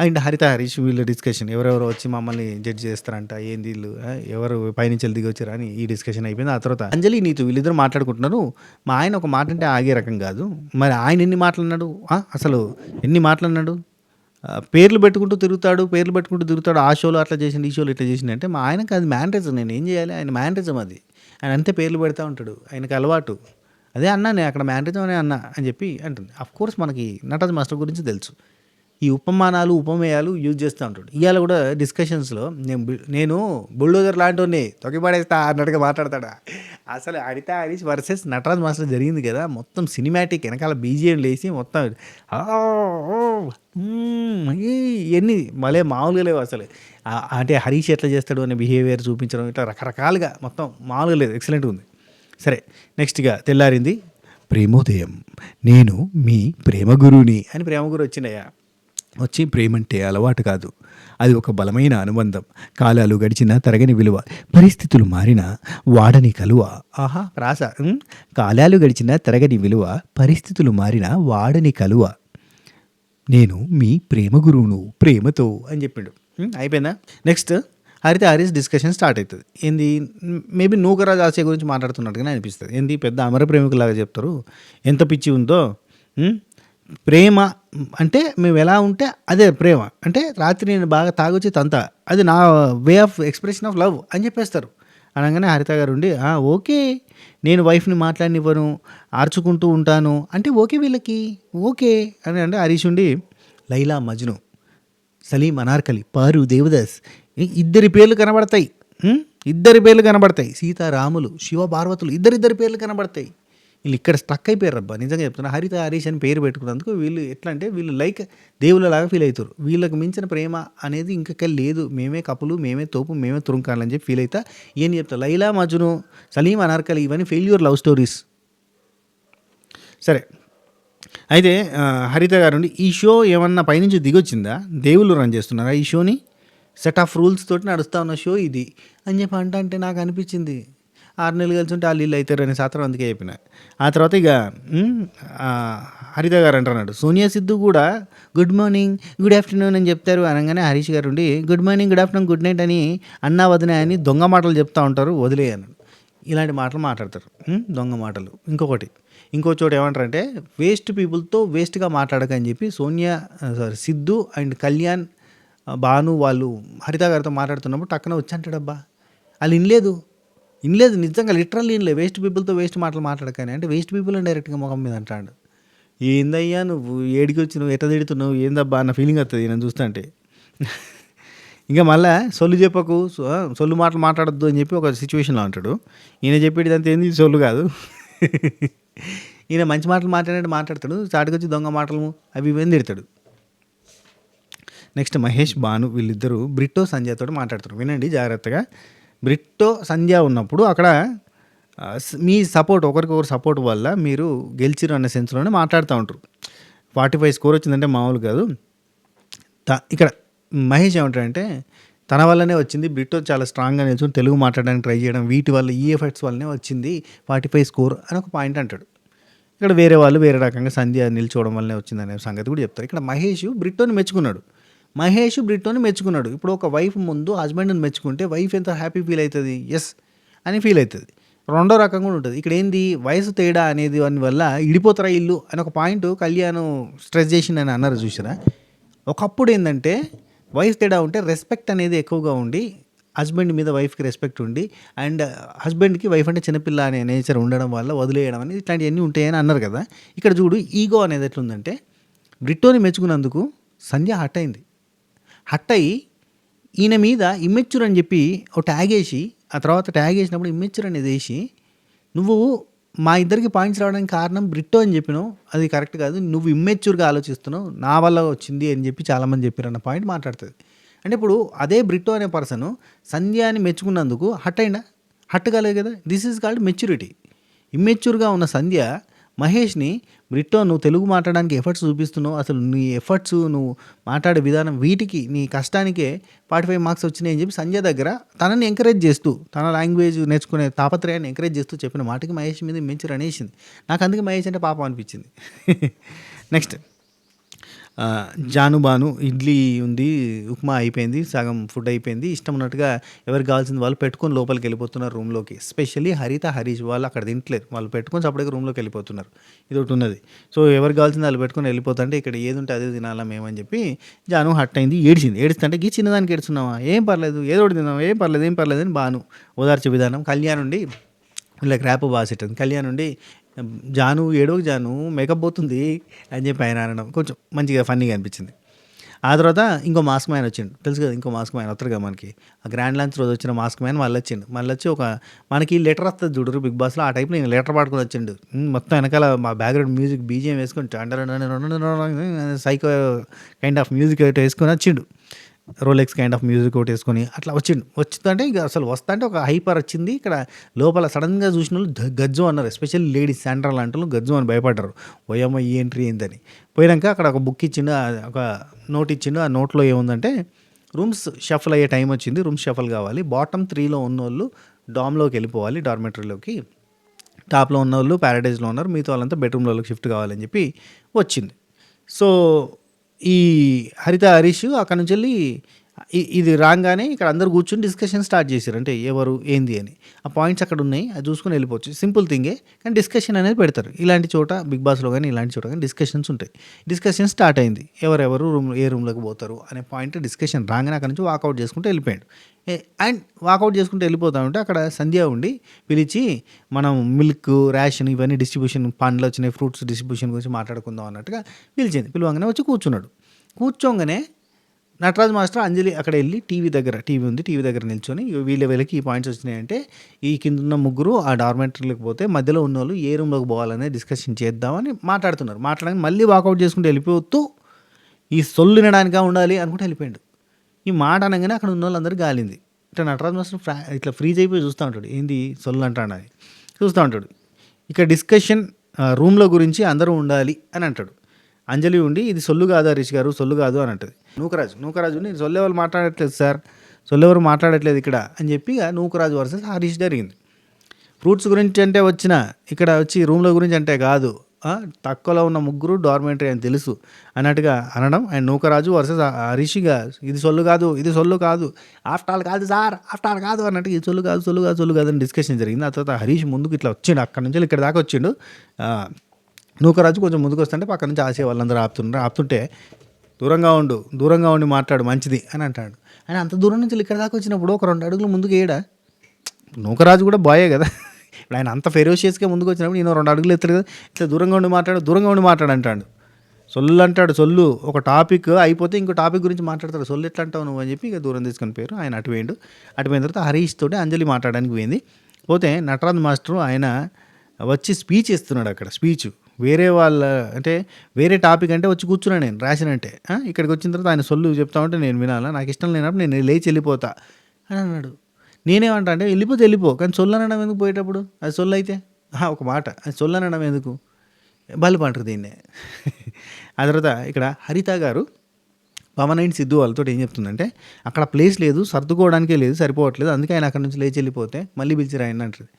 అండ్ హరిత హరీష్ వీళ్ళ డిస్కషన్ ఎవరెవరో వచ్చి మమ్మల్ని జడ్జ్ చేస్తారంట, ఏంది వీళ్ళు ఎవరు పైనుంచి దిగి వచ్చారా అని ఈ డిస్కషన్ అయిపోయింది. ఆ తర్వాత అంజలి నీతు వీళ్ళిద్దరు మాట్లాడుకుంటున్నారు. మా ఆయన ఒక మాట అంటే ఆగే రకం కాదు, మరి ఆయన ఎన్ని మాట్లాడినాడు, అసలు ఎన్ని మాట్లాడినాడు, పేర్లు పెట్టుకుంటూ తిరుగుతాడు, ఆ షోలో అట్లా చేసిండు, ఈ షోలో ఇట్లా చేసిండు అంటే మా ఆయనకు అది మ్యానరిజం, నేను ఏం చేయాలి, ఆయన మ్యానరిజం అది, ఆయన అంతే పేర్లు పెడతా ఉంటాడు, ఆయనకు అలవాటు, అదే అన్నా నేను అక్కడ మ్యానరిజం అనే అన్నా అని చెప్పి అంటుంది. అఫ్కోర్స్ మనకి నటరాజ్ మాస్టర్ గురించి తెలుసు, ఈ ఉపమానాలు ఉపమేయాలు యూజ్ చేస్తూ ఉంటాడు. ఇవాళ కూడా డిస్కషన్స్లో నేను బుల్డోజర్ లాంటి తొక్కిపడేస్తా అన్నట్టుగా మాట్లాడతాడా. అసలు హరిత హరీష్ వర్సెస్ నటరాజ్ మాస్టర్ జరిగింది కదా, మొత్తం సినిమాటిక్ వెనకాల బీజిఎం లేసి మొత్తం ఇవన్నీ మళ్ళీ మామూలుగా లేవు అసలు. అంటే హరీష్ ఎట్లా చేస్తాడు అనే బిహేవియర్ చూపించడం ఇట్లా రకరకాలుగా మొత్తం మామూలుగా లేదు, ఎక్సలెంట్గా ఉంది. సరే నెక్స్ట్గా తెల్లారింది, ప్రేమోదయం, నేను మీ ప్రేమ గురువుని అని ప్రేమ గురు వచ్చిండయా. వచ్చి ప్రేమంటే అలవాటు కాదు, అది ఒక బలమైన అనుబంధం, కాలాలు గడిచిన తరగని విలువ, పరిస్థితులు మారినా వాడని కలువ. ఆహా ప్రాస. కాలాలు గడిచిన తరగని విలువ, పరిస్థితులు మారినా వాడని కలువ, నేను మీ ప్రేమ గురువును ప్రేమతో అని చెప్పిండు. అయిపోయిందా. నెక్స్ట్ హరిత హరీష్ డిస్కషన్ స్టార్ట్ అవుతుంది. ఏంది మేబీ నూకరాజు ఆశయ గురించి మాట్లాడుతున్నట్టుగానే అనిపిస్తుంది. ఏంది పెద్ద అమర ప్రేమికులాగా చెప్తారు, ఎంత పిచ్చి ఉందో. ప్రేమ అంటే మేము ఎలా ఉంటే అదే ప్రేమ, అంటే రాత్రి నేను బాగా తాగొచ్చి తంత, అది నా way of expression of love అని చెప్పేస్తారు. అనగానే హరిత గారు ఉండి ఓకే నేను వైఫ్ని మాట్లాడినివ్వను, ఆర్చుకుంటూ ఉంటాను అంటే ఓకే వీళ్ళకి ఓకే అని. అంటే హరీష్ ఉండి లైలా మజ్ను, సలీం అనార్కలి, పారు దేవదాస్, ఇద్దరి పేర్లు కనబడతాయి, సీతారాములు, శివ పార్వతులు, ఇద్దరి పేర్లు కనబడతాయి. వీళ్ళు ఇక్కడ స్టక్ అయిపోయారు అబ్బా, నిజంగా చెప్తున్నా. హరిత హరీష్ అని పేరు పెట్టుకున్నందుకు వీళ్ళు ఎట్లా అంటే వీళ్ళు లైక్ దేవుళ్ళలాగా ఫీల్ అవుతారు. వీళ్ళకి మించిన ప్రేమ అనేది ఇంకా లేదు, మేమే కపులు, మేమే తోపు, మేమే తురుంకాలని చెప్పి ఫీల్ అవుతా. ఏం చెప్తా, లైలా మజ్ను, సలీం అనార్కలి ఇవన్నీ ఫెయిల్యూర్ లవ్ స్టోరీస్. సరే అయితే హరిత గారు ఈ షో ఏమన్నా పైనుంచి దిగొచ్చిందా, దేవుళ్ళు రన్ చేస్తున్నారా ఈ షోని, సెట్ ఆఫ్ రూల్స్ తోటి నడుస్తూ ఉన్న షో ఇది అని చెప్పి అంటే నాకు అనిపించింది 6 నెలలు కలిసి ఉంటే వాళ్ళు ఇల్లు అవుతారు అనే శాస్త్రం అందుకే చెప్పిన. ఆ తర్వాత ఇక హరిత గారు అంటున్నాడు, సోనియా సిద్ధు కూడా గుడ్ మార్నింగ్ గుడ్ ఆఫ్టర్నూన్ అని చెప్తారు. అనగానే హరీష్ గారు ఉండి good morning good afternoon good night అని అన్నా వదిన అని దొంగ మాటలు చెప్తూ ఉంటారు, వదిలేయను. ఇలాంటి మాటలు మాట్లాడతారు, దొంగ మాటలు. ఇంకొకటి ఇంకో చోట ఏమంటారంటే వేస్ట్ పీపుల్‌తో వేస్ట్‌గా మాట్లాడకని చెప్పి సిద్ధు అండ్ కళ్యాణ్, భాను వాళ్ళు హరిత గారితో మాట్లాడుతున్నప్పుడు టక్కన వచ్చి అంటాడబ్బా! ఆళ్ళు ఇనలేదు నిజంగా లిటరల్లీ ఇనలే. వేస్ట్ పీపుల్‌తో వేస్ట్ మాటలు మాట్లాడకని. అంటే వేస్ట్ పీపుల్ అని డైరెక్ట్‌గా మొఖం మీద అంటాండు. ఏందయ్యా నువ్వు ఏడికొచ్చినవు? ఎట్ట తిడుతున్నావు? ఏందబ్బా అన్న ఫీలింగ్ వత్తది ఈయనని చూస్తుంటే. ఇంక మళ్ళా సొల్లు చెప్పకు, సొల్లు మాటలు మాట్లాడొద్దు అని చెప్పి ఒక సిచ్యువేషన్‌లో అంటాడు. ఈయన చెప్పేటిదంతా ఏంది సొల్లు కాదు. ఈయన మంచి మాటలు మాట్లాడినట్టు మాట్లాడతాడు. చాటుకొచ్చి దొంగ మాటలు అవి ఇవి అని తిడతాడు. నెక్స్ట్ మహేష్, భాను వీళ్ళిద్దరూ బ్రిట్టో, సంధ్యతోటి మాట్లాడతారు. వినండి జాగ్రత్తగా. బ్రిట్టో, సంధ్య ఉన్నప్పుడు అక్కడ మీ సపోర్ట్ ఒకరికొకరు సపోర్ట్ వల్ల మీరు గెలిచిరు అన్న సెన్స్‌లోనే మాట్లాడుతూ ఉంటారు. 45 స్కోర్ వచ్చిందంటే మామూలు కాదు. ఇక్కడ మహేష్ ఏమంటాడంటే తన వల్లనే వచ్చింది. బ్రిట్టో చాలా స్ట్రాంగ్‌గా నిల్చొని తెలుగు మాట్లాడడానికి ట్రై చేయడం, వీటి వల్ల ఈ ఎఫెక్ట్స్ వల్లనే వచ్చింది 45 స్కోర్ అని ఒక పాయింట్ అంటాడు. ఇక్కడ వేరే వాళ్ళు వేరే రకంగా సంధ్య నిల్చోవడం వల్లనే వచ్చిందనే సంగతి కూడా చెప్తారు. ఇక్కడ మహేష్ బ్రిట్టోని మెచ్చుకున్నాడు. ఇప్పుడు ఒక వైఫ్ ముందు హస్బెండ్‌ని మెచ్చుకుంటే వైఫ్ ఎంత హ్యాపీ ఫీల్ అవుతుంది? యెస్ అని ఫీల్ అవుతుంది. రెండో రకం కూడా ఉంటుంది. ఇక్కడ ఏంది వయసు తేడా అనేది దాని వల్ల ఇడిపోతారా ఇల్లు అని ఒక పాయింట్ కళ్యాణ్ స్ట్రెస్ చేసిందని అన్నారు చూసారా. ఒకప్పుడు ఏంటంటే వయసు తేడా ఉంటే రెస్పెక్ట్ అనేది ఎక్కువగా ఉండి హస్బెండ్ మీద వైఫ్కి రెస్పెక్ట్ ఉండి అండ్ హస్బెండ్కి వైఫ్ అంటే చిన్నపిల్ల అనే నేచర్ ఉండడం వల్ల వదిలేయడం అనేది ఇట్లాంటివన్నీ ఉంటాయని అన్నారు కదా. ఇక్కడ చూడు ఈగో అనేది ఎట్లుందంటే బ్రిట్టోని మెచ్చుకున్నందుకు సంధ్య హట్ అయ్యి ఈయన మీద ఇమ్మెచ్యూర్ అని చెప్పి ఒక ట్యాగ్ వేసి ఆ తర్వాత ట్యాగ్ వేసినప్పుడు ఇమ్మెచ్యూర్ అనేది వేసి నువ్వు మా ఇద్దరికి పాయింట్స్ రావడానికి కారణం బ్రిట్టో అని చెప్పినావు, అది కరెక్ట్ కాదు, నువ్వు ఇమ్మెచ్యూర్గా ఆలోచిస్తున్నావు, నా వల్ల వచ్చింది అని చెప్పి చాలామంది చెప్పారు అన్న పాయింట్ మాట్లాడుతుంది. అంటే ఇప్పుడు అదే బ్రిట్టో అనే పర్సన్ సంధ్యాని మెచ్చుకున్నందుకు హట్ కాలేదు కదా. This is called maturity. ఇమ్మెచ్యూర్గా ఉన్న సంధ్య మహేష్ని బ్రిట్టో నువ్వు తెలుగు మాట్లాడడానికి ఎఫర్ట్స్ చూపిస్తున్నావు, అసలు నీ ఎఫర్ట్స్ నువ్వు మాట్లాడే విధానం వీటికి నీ కష్టానికే 45 మార్క్స్ వచ్చినాయి అని చెప్పి సంధ్య దగ్గర తనని ఎంకరేజ్ చేస్తూ తన లాంగ్వేజ్ నేర్చుకునే తాపత్రయాన్ని ఎంకరేజ్ చేస్తూ చెప్పిన మాటకి మహేష్ మీద మెచ్యూర్ అనేసింది. నాకు అందుకే మహేష్ అంటే పాపం అనిపించింది. నెక్స్ట్ జాను, భాను ఇడ్లీ ఉంది, ఉప్మా అయిపోయింది, సగం ఫుడ్ అయిపోయింది, ఇష్టం ఉన్నట్టుగా ఎవరికి కావాల్సింది వాళ్ళు పెట్టుకొని లోపలికి వెళ్ళిపోతున్నారు రూమ్లోకి. ఎస్పెషల్లీ హరిత, హరీష్ వాళ్ళు అక్కడ తింటలేరు, వాళ్ళు పెట్టుకొని సపరేట్గా రూమ్లోకి వెళ్ళిపోతున్నారు. ఇది ఒకటి ఉన్నది. సో ఎవరికి కావాల్సింది వాళ్ళు పెట్టుకొని వెళ్ళిపోతుంటే ఇక్కడ ఏది ఉంటే అదే తినాలా మేమని చెప్పి జాను హట్ అయింది, ఏడుస్తుంటే గీ చిన్నదానికి ఏడుస్తున్నావా, ఏం పర్లేదు ఏదో ఒకటి తిన్నావా, ఏం పర్లేదు అని భాను ఓదార్చే విధానం. కళ్యాణ్ ఉండి వీళ్ళకి ర్యాప్ బాగా సెట్ అయింది. కళ్యాణ్ ఉండి జాను ఏడోకి జాను మేకప్ పోతుంది అని చెప్పి ఆయన అనడం కొంచెం మంచిగా ఫన్నీగా అనిపించింది. ఆ తర్వాత ఇంకో మాస్క్ మ్యాన్ వచ్చిండు, తెలుసు కదా ఇంకో మాస్క్ మ్యాన్ వస్తారు కదా మనకి. ఆ గ్రాండ్ లాంచ్ రోజు వచ్చిన మాస్క్ మ్యాన్ మళ్ళీ వచ్చి ఒక మనకి లెటర్ వస్తుంది చూడరు బిగ్ బాస్లో, ఆ టైప్లో నేను లెటర్ పాడుకొని వచ్చిండు. మొత్తం వెనకాల మా బ్యాక్గ్రౌండ్ మ్యూజిక్ బీజిఎం వేసుకొని సైకో కైండ్ ఆఫ్ మ్యూజిక్ వేసుకొని వచ్చిండు. రోలెక్స్ కైండ్ ఆఫ్ మ్యూజిక్ ఒకటి వేసుకొని అట్లా వచ్చిందంటే ఇక అసలు వస్తుంటే ఒక హైపర్ వచ్చింది. ఇక్కడ లోపల సడన్గా చూసిన వాళ్ళు గజ్జు అన్నారు, ఎస్పెషల్లీ లేడీస్ శాండ్రా లాంటి వాళ్ళు గజ్జు అని భయపడ్డారు. ఓయమ్మ ఈ ఎంట్రీ ఏందని. పోయాక అక్కడ ఒక బుక్ ఇచ్చిండు, ఒక నోట్ ఇచ్చిండు. ఆ నోట్లో ఏముందంటే రూమ్స్ షఫల్ అయ్యే టైం వచ్చింది, రూమ్స్ షఫల్ కావాలి, బాటమ్ 3లో ఉన్నోళ్ళు డామ్లోకి వెళ్ళిపోవాలి, డార్మెటరీలోకి, టాప్లో ఉన్నోళ్ళు ప్యారడైజ్లో ఉన్నారు, మిగతా వాళ్ళంతా బెడ్రూమ్లోకి షిఫ్ట్ కావాలని చెప్పి వచ్చింది. సో ఈ హరిత, హరీష్ అక్కడ నుంచి వెళ్ళి ఇది రాగానే ఇక్కడ అందరు కూర్చొని డిస్కషన్ స్టార్ట్ చేశారు. అంటే ఎవరు ఏంది అని ఆ పాయింట్స్ అక్కడ ఉన్నాయి, అది చూసుకొని వెళ్ళిపోవచ్చు, సింపుల్ థింగే. కానీ డిస్కషన్ అనేది పెడతారు ఇలాంటి చోట, బిగ్ బాస్లో కానీ ఇలాంటి చోట కానీ డిస్కషన్స్ ఉంటాయి. డిస్కషన్ స్టార్ట్ అయింది, ఎవరెవరు ఏ రూమ్లోకి పోతారు అనే పాయింట్ డిస్కషన్ రాగానే అక్కడ నుంచి వాకౌట్ చేసుకుంటూ వెళ్ళిపోయాడు. అండ్ వాకౌట్ చేసుకుంటూ వెళ్ళిపోతా ఉంటే అక్కడ సంధ్య ఉండి పిలిచి మనం మిల్క్ రేషన్ ఇవన్నీ డిస్ట్రిబ్యూషన్, పండ్లు వచ్చినాయి, ఫ్రూట్స్ డిస్ట్రిబ్యూషన్ గురించి మాట్లాడుకుందాం అన్నట్టుగా పిలిచింది. పిలవగానే వచ్చి కూర్చోగానే నటరాజ్ మాస్టర్, అంజలి అక్కడ వెళ్ళి టీవీ ఉంది, టీవీ దగ్గర నిల్చొని వీళ్ళకి ఈ పాయింట్స్ వచ్చినాయంటే ఈ కింద ఉన్న ముగ్గురు ఆ డార్మెంటరీలోకి పోతే మధ్యలో ఉన్న వాళ్ళు ఏ రూమ్లోకి పోవాలనే డిస్కషన్ చేద్దామని మాట్లాడడానికి మళ్ళీ వాకౌట్ చేసుకుంటూ వెళ్ళిపోతూ ఈ సొల్లు వినడానికా ఉండాలి అనుకుంటే వెళ్ళిపోయాడు. ఈ మాట అనగానే అక్కడ ఉన్న వాళ్ళందరూ గాలింది. ఇట్లా నటరాజ్ మాస్టర్ ఇట్లా ఫ్రీజ్ అయిపోయి చూస్తూ ఉంటాడు, ఏంది సొల్లు అంటాడు అని చూస్తూ ఉంటాడు. ఇక డిస్కషన్ రూమ్లో గురించి అందరూ ఉండాలి అని అంటాడు. అంజలి ఉండి ఇది సొల్లు కాదు హరీష్ గారు, సొల్లు కాదు అని అంటుంది. నూకరాజు నేను సొల్లెవరు మాట్లాడట్లేదు సార్, సొల్లెవరు మాట్లాడట్లేదు ఇక్కడ అని చెప్పి నూకరాజు వర్సెస్ హరీష్ జరిగింది. ఫ్రూట్స్ గురించి అంటే ఇక్కడ వచ్చి రూమ్ల గురించి అంటే కాదు తక్కువలో ఉన్న ముగ్గురు డార్మెంటరీ అని తెలుసు అన్నట్టుగా అనడం. అండ్ నూకరాజు వర్సెస్ హరీష్గా ఇది సొల్లు కాదు, ఇది సొల్లు కాదు, ఆఫ్టర్ ఆల్ కాదు సార్, ఆఫ్టర్ ఆల్ కాదు అన్నట్టు ఇది సొల్లు కాదు, సొల్లు కాదు, సొల్లు కాదు అని డిస్కషన్ జరిగింది. ఆ తర్వాత హరీష్ ముందుకు ఇట్లా వచ్చిండు, అక్కడ నుంచి ఇక్కడ దాకా వచ్చిండు. నూకరాజు కొంచెం ముందుకు వస్తుంటే పక్క నుంచి ఆసే వాళ్ళందరూ ఆపుతుంటే దూరంగా ఉండి మాట్లాడు మంచిది అని అంటాడు. ఆయన అంత దూరం నుంచి ఇక్కడ దాకా వచ్చినప్పుడు ఒక 2 అడుగులు ముందుకు వేయడా? నూకరాజు కూడా బాయే కదా. ఇప్పుడు ఆయన అంత ఫెరోషియస్గా ముందుకు వచ్చినప్పుడు నేను 2 అడుగులు ఎత్తాడు కదా, ఇట్లా దూరంగా ఉండి మాట్లాడు అంటాడు. సొల్లు అంటాడు. సొల్లు ఒక టాపిక్ అయిపోతే ఇంకో టాపిక్ గురించి మాట్లాడతాడు. సొల్లు ఎట్లా అంటావు నువ్వు అని చెప్పి ఇక దూరం తీసుకొని పోయారు. ఆయన అటు పోయిండు. అటు పోయిన తర్వాత హరీష్ తోటి అంజలి మాట్లాడడానికి పోయింది. పోతే నటరాజ్ మాస్టరు ఆయన వచ్చి స్పీచ్ ఇస్తున్నాడు. అక్కడ స్పీచ్ వేరే వాళ్ళ అంటే వేరే టాపిక్ అంటే వచ్చి కూర్చున్నాను నేను రాసినంటే. ఇక్కడికి వచ్చిన తర్వాత ఆయన సొల్లు చెప్తా ఉంటే నేను వినాలా, నాకు ఇష్టం లేనప్పుడు నేను లేచి వెళ్ళిపోతా అని అన్నాడు. నేనేమంటా అంటే వెళ్ళిపో, కానీ సొల్లు అనడం ఎందుకు పోయేటప్పుడు? అది సొల్లు అయితే ఒక మాట, అది సొల్లు అనడం ఎందుకు? బల్బు అంటారు దీన్నే. ఆ తర్వాత ఇక్కడ హరిత గారు పవన్ అండ్ సిద్ధు వాళ్ళతో ఏం చెప్తుందంటే అక్కడ ప్లేస్ లేదు, సర్దుకోవడానికే లేదు, సరిపోవట్లేదు, అందుకే ఆయన అక్కడ నుంచి లేచి వెళ్ళిపోతే మళ్ళీ పిలిచిరు ఆయన అంటుంది.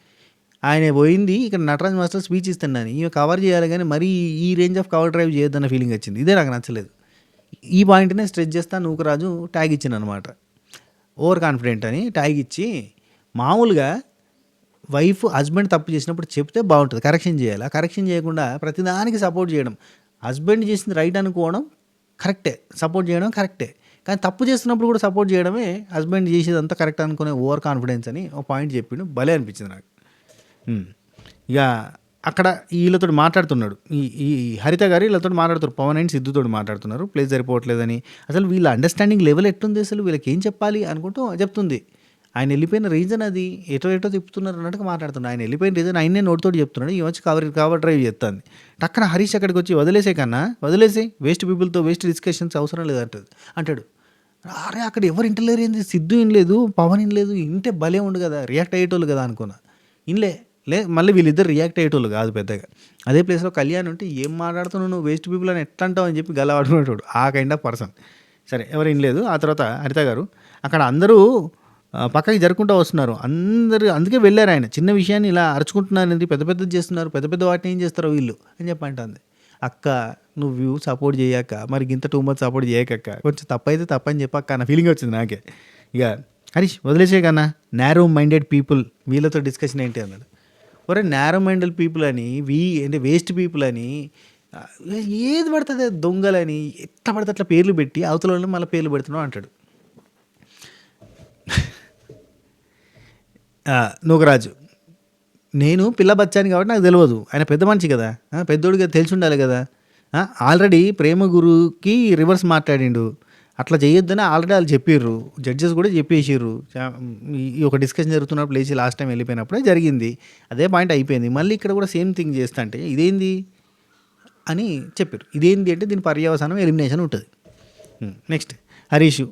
ఆయన పోయింది ఇక్కడ నటరాజ్ మాస్టర్ స్పీచ్ ఇస్తున్నాను, ఇవి కవర్ చేయాలి కానీ మరీ ఈ రేంజ్ ఆఫ్ కవర్ డ్రైవ్ చేయొద్దన్న ఫీలింగ్ వచ్చింది. ఇదే నాకు నచ్చలేదు. ఈ పాయింట్నే స్ట్రెచ్ చేస్తా నూకరాజు ట్యాగ్ ఇచ్చింది అనమాట. ఓవర్ కాన్ఫిడెంట్ అని ట్యాగ్ ఇచ్చి, మామూలుగా వైఫ్ హస్బెండ్ తప్పు చేసినప్పుడు చెప్తే బాగుంటుంది, కరెక్షన్ చేయాలి. ఆ కరెక్షన్ చేయకుండా ప్రతిదానికి సపోర్ట్ చేయడం, హస్బెండ్ చేసింది రైట్ అనుకోవడం కరెక్టే, సపోర్ట్ చేయడం కరెక్టే, కానీ తప్పు చేస్తున్నప్పుడు కూడా సపోర్ట్ చేయడమే హస్బెండ్ చేసేదంతా కరెక్ట్ అనుకునే ఓవర్ కాన్ఫిడెన్స్ అని ఒక పాయింట్ చెప్పిండు. భలే అనిపించింది నాకు. ఇక అక్కడ వీళ్ళతో మాట్లాడుతున్నాడు, ఈ హరిత గారు వీళ్ళతో మాట్లాడుతారు, పవన్ అండ్ సిద్ధుతో మాట్లాడుతున్నారు, ప్లేస్ సరిపోవట్లేదని. అసలు వీళ్ళ అండర్స్టాండింగ్ లెవెల్ ఎట్టుంది, అసలు వీళ్ళకి ఏం చెప్పాలి అనుకుంటూ చెప్తుంది. ఆయన వెళ్ళిపోయిన రీజన్ అది ఎటో తిప్పుతున్నారు అన్నట్టుగా మాట్లాడుతున్నాడు. ఆయన వెళ్ళిపోయిన రీజన్ ఆయనే నోటితోటి చెప్తున్నాడు, ఈ వచ్చి కవర్ డ్రైవ్ చేస్తుంది. టక్కన హరీష్ అక్కడికి వచ్చి వదిలేసే వేస్ట్ పీపుల్తో వేస్ట్ డిస్కషన్స్ అవసరం లేదంటది అంటాడు. అరే అక్కడ ఎవరు ఇంటలేరు ఏంది, సిద్ధు ఇనలేదు, పవన్ ఇనలేదు, ఇంటే భలే ఉండు కదా, రియాక్ట్ అయ్యేటోళ్ళు కదా అనుకున్నా. మళ్ళీ వీళ్ళిద్దరు రియాక్ట్ అయ్యేటోళ్ళు కాదు పెద్దగా. అదే ప్లేస్లో కళ్యాణ్ ఉంటే ఏం మాట్లాడుతున్నావు నువ్వు, వేస్ట్ పీపుల్ అని ఎట్లా అంటావు అని చెప్పి గలవాడుకునేటోడు, ఆ కైండ్ ఆఫ్ పర్సన్. సరే ఎవరు వినలేదు. ఆ తర్వాత హరిత గారు అక్కడ అందరూ పక్కకి జరుపుకుంటూ వస్తున్నారు, అందుకే వెళ్ళారు. ఆయన చిన్న విషయాన్ని ఇలా అరుచుకుంటున్నారు, పెద్ద చేస్తున్నారు, పెద్ద వాటిని ఏం చేస్తారో వీళ్ళు అని చెప్పి అంటుంది. అక్క నువ్వు సపోర్ట్ చేయక మరి ఇంత 2 months సపోర్ట్ చేయకక్క, కొంచెం తప్పైతే తప్పని చెప్పక్క అన్న ఫీలింగ్ వచ్చింది నాకే. ఇక హరీష్ వదిలేసే కన్నా, నారో మైండెడ్ పీపుల్ వీళ్ళతో డిస్కషన్ ఏంటి అన్నాడు. ఒరే నారో మైండెడ్ పీపుల్ అని అంటే వేస్ట్ పీపుల్ అని ఏది పడుతుంది దొంగలని ఎట్లా పడితే అట్లా పేర్లు పెట్టి అవతల మళ్ళీ పేర్లు పెడుతున్నావు అంటాడు. నూకరాజు నేను పిల్ల బచ్చాను కాబట్టి నాకు తెలియదు, ఆయన పెద్ద మనిషి కదా, పెద్దోడిగా తెలిసి ఉండాలి కదా, ఆల్రెడీ ప్రేమ గురువుకి రివర్స్ మాట్లాడిండు, అట్లా చేయొద్దని ఆల్రెడీ వాళ్ళు చెప్పిర్రు, జడ్జెస్ కూడా చెప్పేసిర్రు. ఈ ఒక డిస్కషన్ జరుగుతున్నప్పుడు లేచి లాస్ట్ టైం వెళ్ళిపోయినప్పుడే జరిగింది, అదే పాయింట్ అయిపోయింది. మళ్ళీ ఇక్కడ కూడా సేమ్ థింగ్ చేస్తా అంటే ఇదేంది అని చెప్పారు. ఇదేంది అంటే దీని పర్యవసానం ఎలిమినేషన్ ఉంటుంది. Next Harish,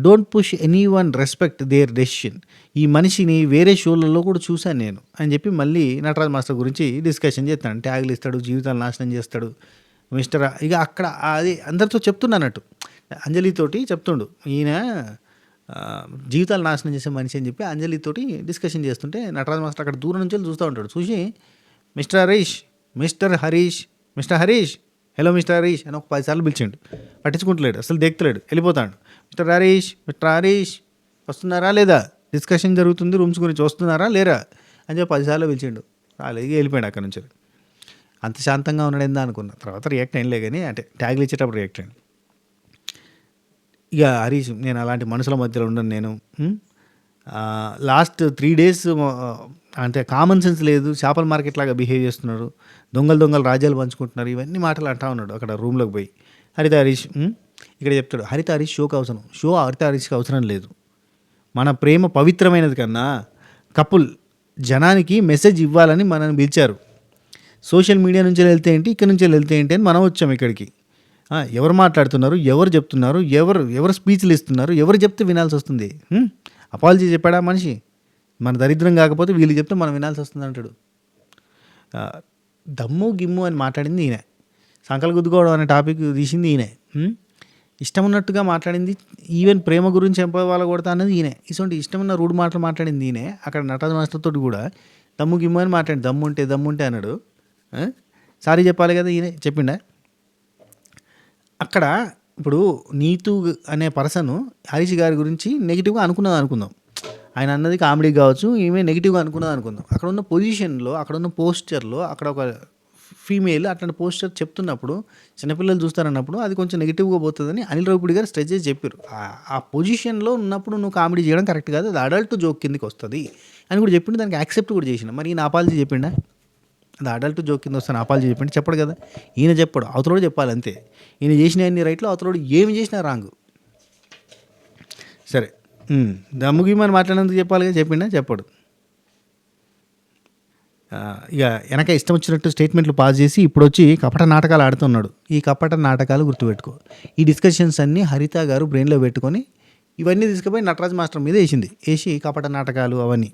don't push any one, respect their decision. ఈ మనిషిని వేరే షోలలో కూడా చూశాను నేను అని చెప్పి మళ్ళీ నటరాజ్ మాస్టర్ గురించి డిస్కషన్ చేస్తాడు. ట్యాగులు ఇస్తాడు, జీవితాలు నాశనం చేస్తాడు మిస్టర్. ఇక అక్కడ అది అందరితో చెప్తున్నానట్టు, అంజలితోటి చెప్తుండు, ఈయన జీవితాలు నాశనం చేసే మనిషి అని చెప్పి అంజలితోటి డిస్కషన్ చేస్తుంటే నటరాజ్ మాస్టర్ అక్కడ దూరం నుంచి చూస్తూ ఉంటాడు. చూసి mister Harish hello mister Harish అని ఒక 10 సార్లు పిలిచిండు. పట్టించుకుంటలేడు, అసలు దేక్తలేడు, వెళ్ళిపోతాడు. మిస్టర్ హరీష్ వస్తున్నారా లేదా, డిస్కషన్ జరుగుతుంది రూమ్స్ గురించి, వస్తున్నారా లేరా అని చెప్పి 10 సార్లు పిలిచిండు. రాలేదు, వెళ్ళిపోయాడు అక్కడ నుంచి. అంత శాంతంగా ఉన్నాడు ఏందా అనుకున్నా. తర్వాత రియాక్ట్ అయినలే కానీ, అంటే ట్యాగ్లు ఇచ్చేటప్పుడు రియాక్ట్ అయ్యాను. ఇక హరీష్, నేను అలాంటి మనుషుల మధ్యలో ఉండను నేను. లాస్ట్ 3 days అంటే కామన్ సెన్స్ లేదు, చేపల మార్కెట్ లాగా బిహేవ్ చేస్తున్నారు, దొంగలు రాజ్యాలు పంచుకుంటున్నారు, ఇవన్నీ మాటలు అంటా ఉన్నాడు అక్కడ రూమ్లోకి పోయి. హరీష్ ఇక్కడ చెప్తాడు, హరీష్ షోకి అవసరం, షో హరీష్కి అవసరం లేదు. మన ప్రేమ పవిత్రమైనది కన్నా కపుల్ జనానికి మెసేజ్ ఇవ్వాలని మనల్ని పిలిచారు. సోషల్ మీడియా నుంచి వెళ్తే ఏంటి, ఇక్కడ నుంచి వెళ్తే ఏంటి అని మనం వచ్చాం ఇక్కడికి. ఎవరు మాట్లాడుతున్నారు, ఎవరు చెప్తున్నారు, ఎవరు స్పీచ్లు ఇస్తున్నారు, ఎవరు చెప్తే వినాల్సి వస్తుంది. అపాలజీ చెప్పాడా మనిషి, మన దరిద్రం కాకపోతే వీళ్ళు చెప్తే మనం వినాల్సి వస్తుంది అంటాడు. దమ్ము గిమ్ము అని మాట్లాడింది ఈయన, సంకలు గుద్దుకోవడం అనే టాపిక్ తీసింది ఈయన, ఇష్టం ఉన్నట్టుగా మాట్లాడింది, ఈవెన్ ప్రేమ గురించి చెప్పవాళ్ళ కొడతా అన్నది ఈయనే. ఇటువంటి ఇష్టమున్న రూడ్ మాటలు మాట్లాడింది ఈయనే. అక్కడ నటరాజ్ మాస్టర్ తోటి కూడా దమ్ము గిమ్ము అని మాట్లాడింది, దమ్ముంటే అన్నాడు. సారీ చెప్పాలి కదా, ఈయన చెప్పిండా? అక్కడ ఇప్పుడు నీతు అనే పర్సన్ హరీష్ గారి గురించి నెగిటివ్గా అనుకున్నది అనుకుందాం, ఆయన అన్నది కామెడీ కావచ్చు, ఈమె నెగిటివ్గా అనుకున్నది అనుకుందాం. అక్కడ ఉన్న పొజిషన్లో, అక్కడ ఉన్న పోస్చర్లో, అక్కడ ఒక ఫీమేల్ అట్లాంటి పోస్టర్ చెప్తున్నప్పుడు చిన్నపిల్లలు చూస్తారన్నప్పుడు అది కొంచెం నెగిటివ్గా పోతుందని అనిల్ రావిపూడి గారు స్ట్రెచ్ చేసి చెప్పారు. ఆ పొజిషన్లో ఉన్నప్పుడు నువ్వు కామెడీ చేయడం కరెక్ట్ కాదు, అది అడల్ట్ జోక్ కిందకి వస్తుంది అని కూడా చెప్పిండు. దానికి యాక్సెప్ట్ కూడా చేసిన. మరి ఈయన అపాలజీ చెప్పిండా? అది అడల్ట్ జోక్ కింద వస్తాను అపాలజీ చెప్పండి, చెప్పడు కదా. ఈయన చెప్పడు, అవతలోడు చెప్పాలి అంతే. ఈయన చేసిన అన్ని రైట్లో, అవతలోడు ఏమి చేసినా రాంగ్. సరే, దమ్ముగిమని మాట్లాడినందుకు చెప్పాలి కదా, చెప్పిండా? చెప్పడు. ఇక వెనక ఇష్టం వచ్చినట్టు స్టేట్మెంట్లు పాస్ చేసి ఇప్పుడు వచ్చి కపట నాటకాలు ఆడుతున్నాడు. ఈ కపట నాటకాలు గుర్తుపెట్టుకో. ఈ డిస్కషన్స్ అన్నీ హరిత గారు బ్రెయిన్లో పెట్టుకొని ఇవన్నీ తీసుకుపోయి నటరాజ్ మాస్టర్ మీద వేసి కపట నాటకాలు అవన్నీ.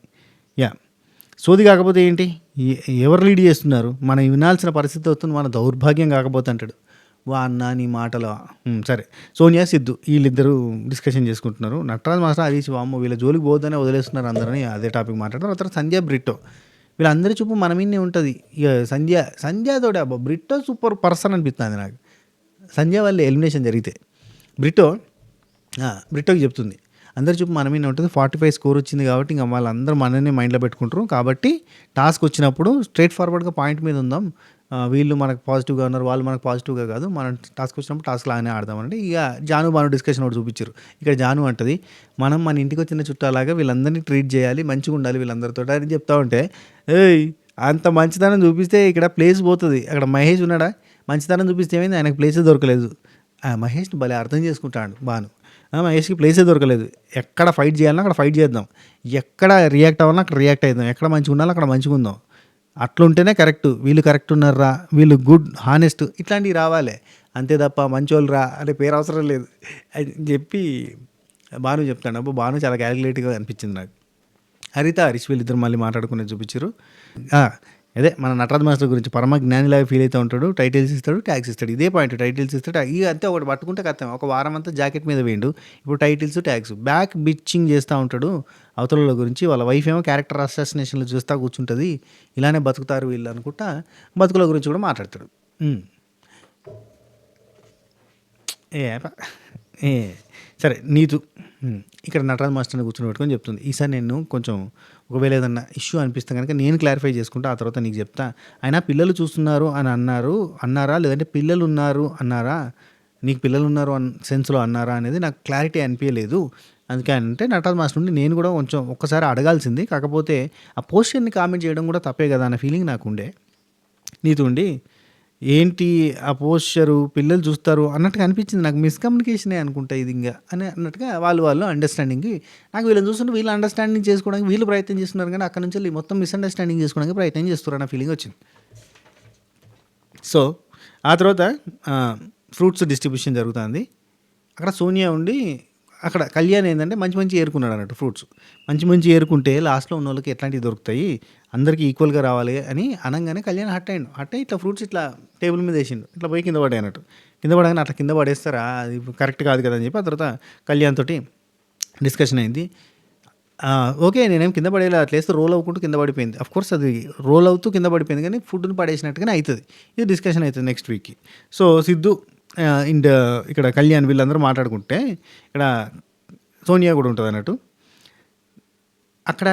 సోది కాకపోతే ఏంటి, ఎవరు లీడ్ చేస్తున్నారు, మనం వినాల్సిన పరిస్థితి వస్తుంది, మన దౌర్భాగ్యం కాకపోతే అంటాడు. వా అన్న నీ మాటలు. సరే, సోనియా సిద్ధు వీళ్ళిద్దరూ డిస్కషన్ చేసుకుంటున్నారు. నటరాజ్ మాస్టర్ హరీష్ వామ్మో వీళ్ళ జోలికి పోద్దనే వదిలేస్తున్నారు అందరినీ, అదే టాపిక్ మాట్లాడతారు. తర్వాత సంధ్య బ్రిట్టో వీళ్ళందరి చూపు మన మీదనే ఉంటుంది. ఇక సంధ్యతోడే అబ్బా బ్రిట్టో సూపర్ పర్సన్ అనిపిస్తుంది నాకు. సంధ్య వల్ల ఎలిమినేషన్ జరిగితే బ్రిట్టోకి చెప్తుంది అందరి చూపు మన మీదనే ఉంటుంది, 45 స్కోర్ వచ్చింది కాబట్టి ఇంకా వాళ్ళందరూ మననే మైండ్లో పెట్టుకుంటారు, కాబట్టి టాస్క్ వచ్చినప్పుడు స్ట్రైట్ ఫార్వర్డ్గా పాయింట్ మీద ఉందాం, వీళ్ళు మనకు పాజిటివ్గా ఉన్నారు, వాళ్ళు మనకు పాజిటివ్గా కాదు, మనం టాస్క్ వచ్చినప్పుడు టాస్క్ లాగానే ఆడదామంటే ఇక జాను బాను డిస్కషన్ ఒకటి చూపించారు. ఇక్కడ జాను అంటది మనం మన ఇంటికి వచ్చిన చుట్టాలాగా వీళ్ళందరినీ ట్రీట్ చేయాలి, మంచిగా ఉండాలి వీళ్ళందరితో అని చెప్తా ఉంటే, అంత మంచితనం చూపిస్తే ఇక్కడ ప్లేస్ పోతుంది. అక్కడ మహేష్ ఉన్నాడా, మంచితనం చూపిస్తే ఏమైంది, ఆయనకు ప్లేసే దొరకలేదు. మహేష్ని భలే అర్థం చేసుకుంటాడు బాను. మహేష్కి ప్లేసే దొరకలేదు. ఎక్కడ ఫైట్ చేయాలన్నా అక్కడ ఫైట్ చేద్దాం, ఎక్కడ రియాక్ట్ అవ్వాలన్నా అక్కడ రియాక్ట్ అవుదాం, ఎక్కడ మంచిగా ఉండాలో అక్కడ మంచిగా ఉందాం, అట్లుంటేనే కరెక్ట్, వీళ్ళు కరెక్ట్ ఉన్నారా, వీళ్ళు గుడ్ హానెస్ట్ ఇట్లాంటివి రావాలి, అంతే తప్ప మంచోళ్ళు రా అంటే పేరు అవసరం లేదు అని చెప్పి బాను చెప్తాడు. అబ్బో బాను చాలా క్యాలిక్యులేటివ్గా అనిపించింది నాకు. హరిత హరీష్ వీళ్ళిద్దరు మళ్ళీ మాట్లాడుకునేది చూపించారు. అదే మన నటరాజ్ మాస్టర్ గురించి పరమ జ్ఞానిలాగా ఫీల్ అవుతూ ఉంటాడు, టైటిల్స్ ఇస్తాడు, ట్యాగ్స్ ఇస్తాడు, ఇదే పాయింట్, టైటిల్స్ ఇస్తాడు, ఇక అంతే ఒకటి పట్టుకుంటే కథం. ఒక వారం అంతా జాకెట్ మీద వేయండు, ఇప్పుడు టైటిల్స్ ట్యాగ్స్ బ్యాక్ బిచ్చింగ్ చేస్తూ ఉంటాడు అవతల గురించి. వాళ్ళ వైఫ్ ఏమో క్యారెక్టర్ అసాసినేషన్లు చూస్తూ కూర్చుంటుంది, ఇలానే బతుకుతారు వీళ్ళు అనుకుంటా బతుకుల గురించి కూడా మాట్లాడతాడు. సరే, నీతు ఇక్కడ నటరాజ్ మాస్టర్ని కూర్చొని పెట్టుకొని చెప్తుంది, ఈసారి నేను కొంచెం ఒకవేళ ఏదన్నా ఇష్యూ అనిపిస్తే కనుక నేను క్లారిఫై చేసుకుంటా, ఆ తర్వాత నీకు చెప్తా. అయినా పిల్లలు చూస్తున్నారు అని అన్నారా లేదంటే పిల్లలు ఉన్నారు అన్నారా, నీకు పిల్లలు ఉన్నారు సెన్స్లో అన్నారా అనేది నాకు క్లారిటీ అనిపించలేదు. అందుకే అంటే నటరాజ్ మాస్టర్ నుండి నేను కూడా కొంచెం ఒక్కసారి అడగాల్సింది, కాకపోతే ఆ పోస్టర్ని కామెంట్ చేయడం కూడా తప్పే కదా అన్న ఫీలింగ్ నాకు ఉండే. నీతో ఉండి ఏంటి ఆ పోస్చరు పిల్లలు చూస్తారు అన్నట్టుగా అనిపించింది నాకు, మిస్కమ్యూనికేషనే అనుకుంటా ఇది ఇంకా అని అన్నట్టుగా వాళ్ళు అండర్స్టాండింగ్, నాకు వీళ్ళని చూస్తుంటే వీళ్ళు అండర్స్టాండింగ్ చేసుకోవడానికి వీళ్ళు ప్రయత్నం చేస్తున్నారు, కానీ అక్కడ నుంచి మొత్తం మిస్అండర్స్టాండింగ్ చేసుకోవడానికి ప్రయత్నం చేస్తున్నారు అన్న ఫీలింగ్ వచ్చింది. సో ఆ తర్వాత ఫ్రూట్స్ డిస్ట్రిబ్యూషన్ జరుగుతుంది. అక్కడ సోనియా ఉండి అక్కడ కళ్యాణ్ ఏంటంటే మంచి ఏరుకున్నాడు అన్నట్టు ఫ్రూట్స్, మంచి ఏరుకుంటే లాస్ట్లో ఉన్న వాళ్ళకి ఎట్లాంటివి దొరుకుతాయి, అందరికీ ఈక్వల్గా రావాలి అని అనగానే కళ్యాణ్ హట్ అయ్యి ఇట్లా ఫ్రూట్స్ ఇట్లా టేబుల్ మీద వేసిండు, ఇట్లా పోయి కింద పడే అన్నట్టు. కింద పడగానే అట్లా కింద పడేస్తారా, అది కరెక్ట్ కాదు కదా అని చెప్పి ఆ తర్వాత కళ్యాణ్ తోటి డిస్కషన్ అయింది. ఓకే నేనేం కింద పడేలా అట్లా వేస్తే రోల్ అవ్వకుంటూ కింద పడిపోయింది, అఫ్కోర్స్ అది రోల్ అవుతూ కింద పడిపోయింది, కానీ ఫుడ్ని పడేసినట్టుగానే అవుతుంది. ఇది డిస్కషన్ అవుతుంది నెక్స్ట్ వీక్కి. సో సిద్ధు అండ్ ఇక్కడ కళ్యాణ్ వీళ్ళందరూ మాట్లాడుకుంటే ఇక్కడ సోనియా కూడా ఉంటుంది అన్నట్టు. అక్కడ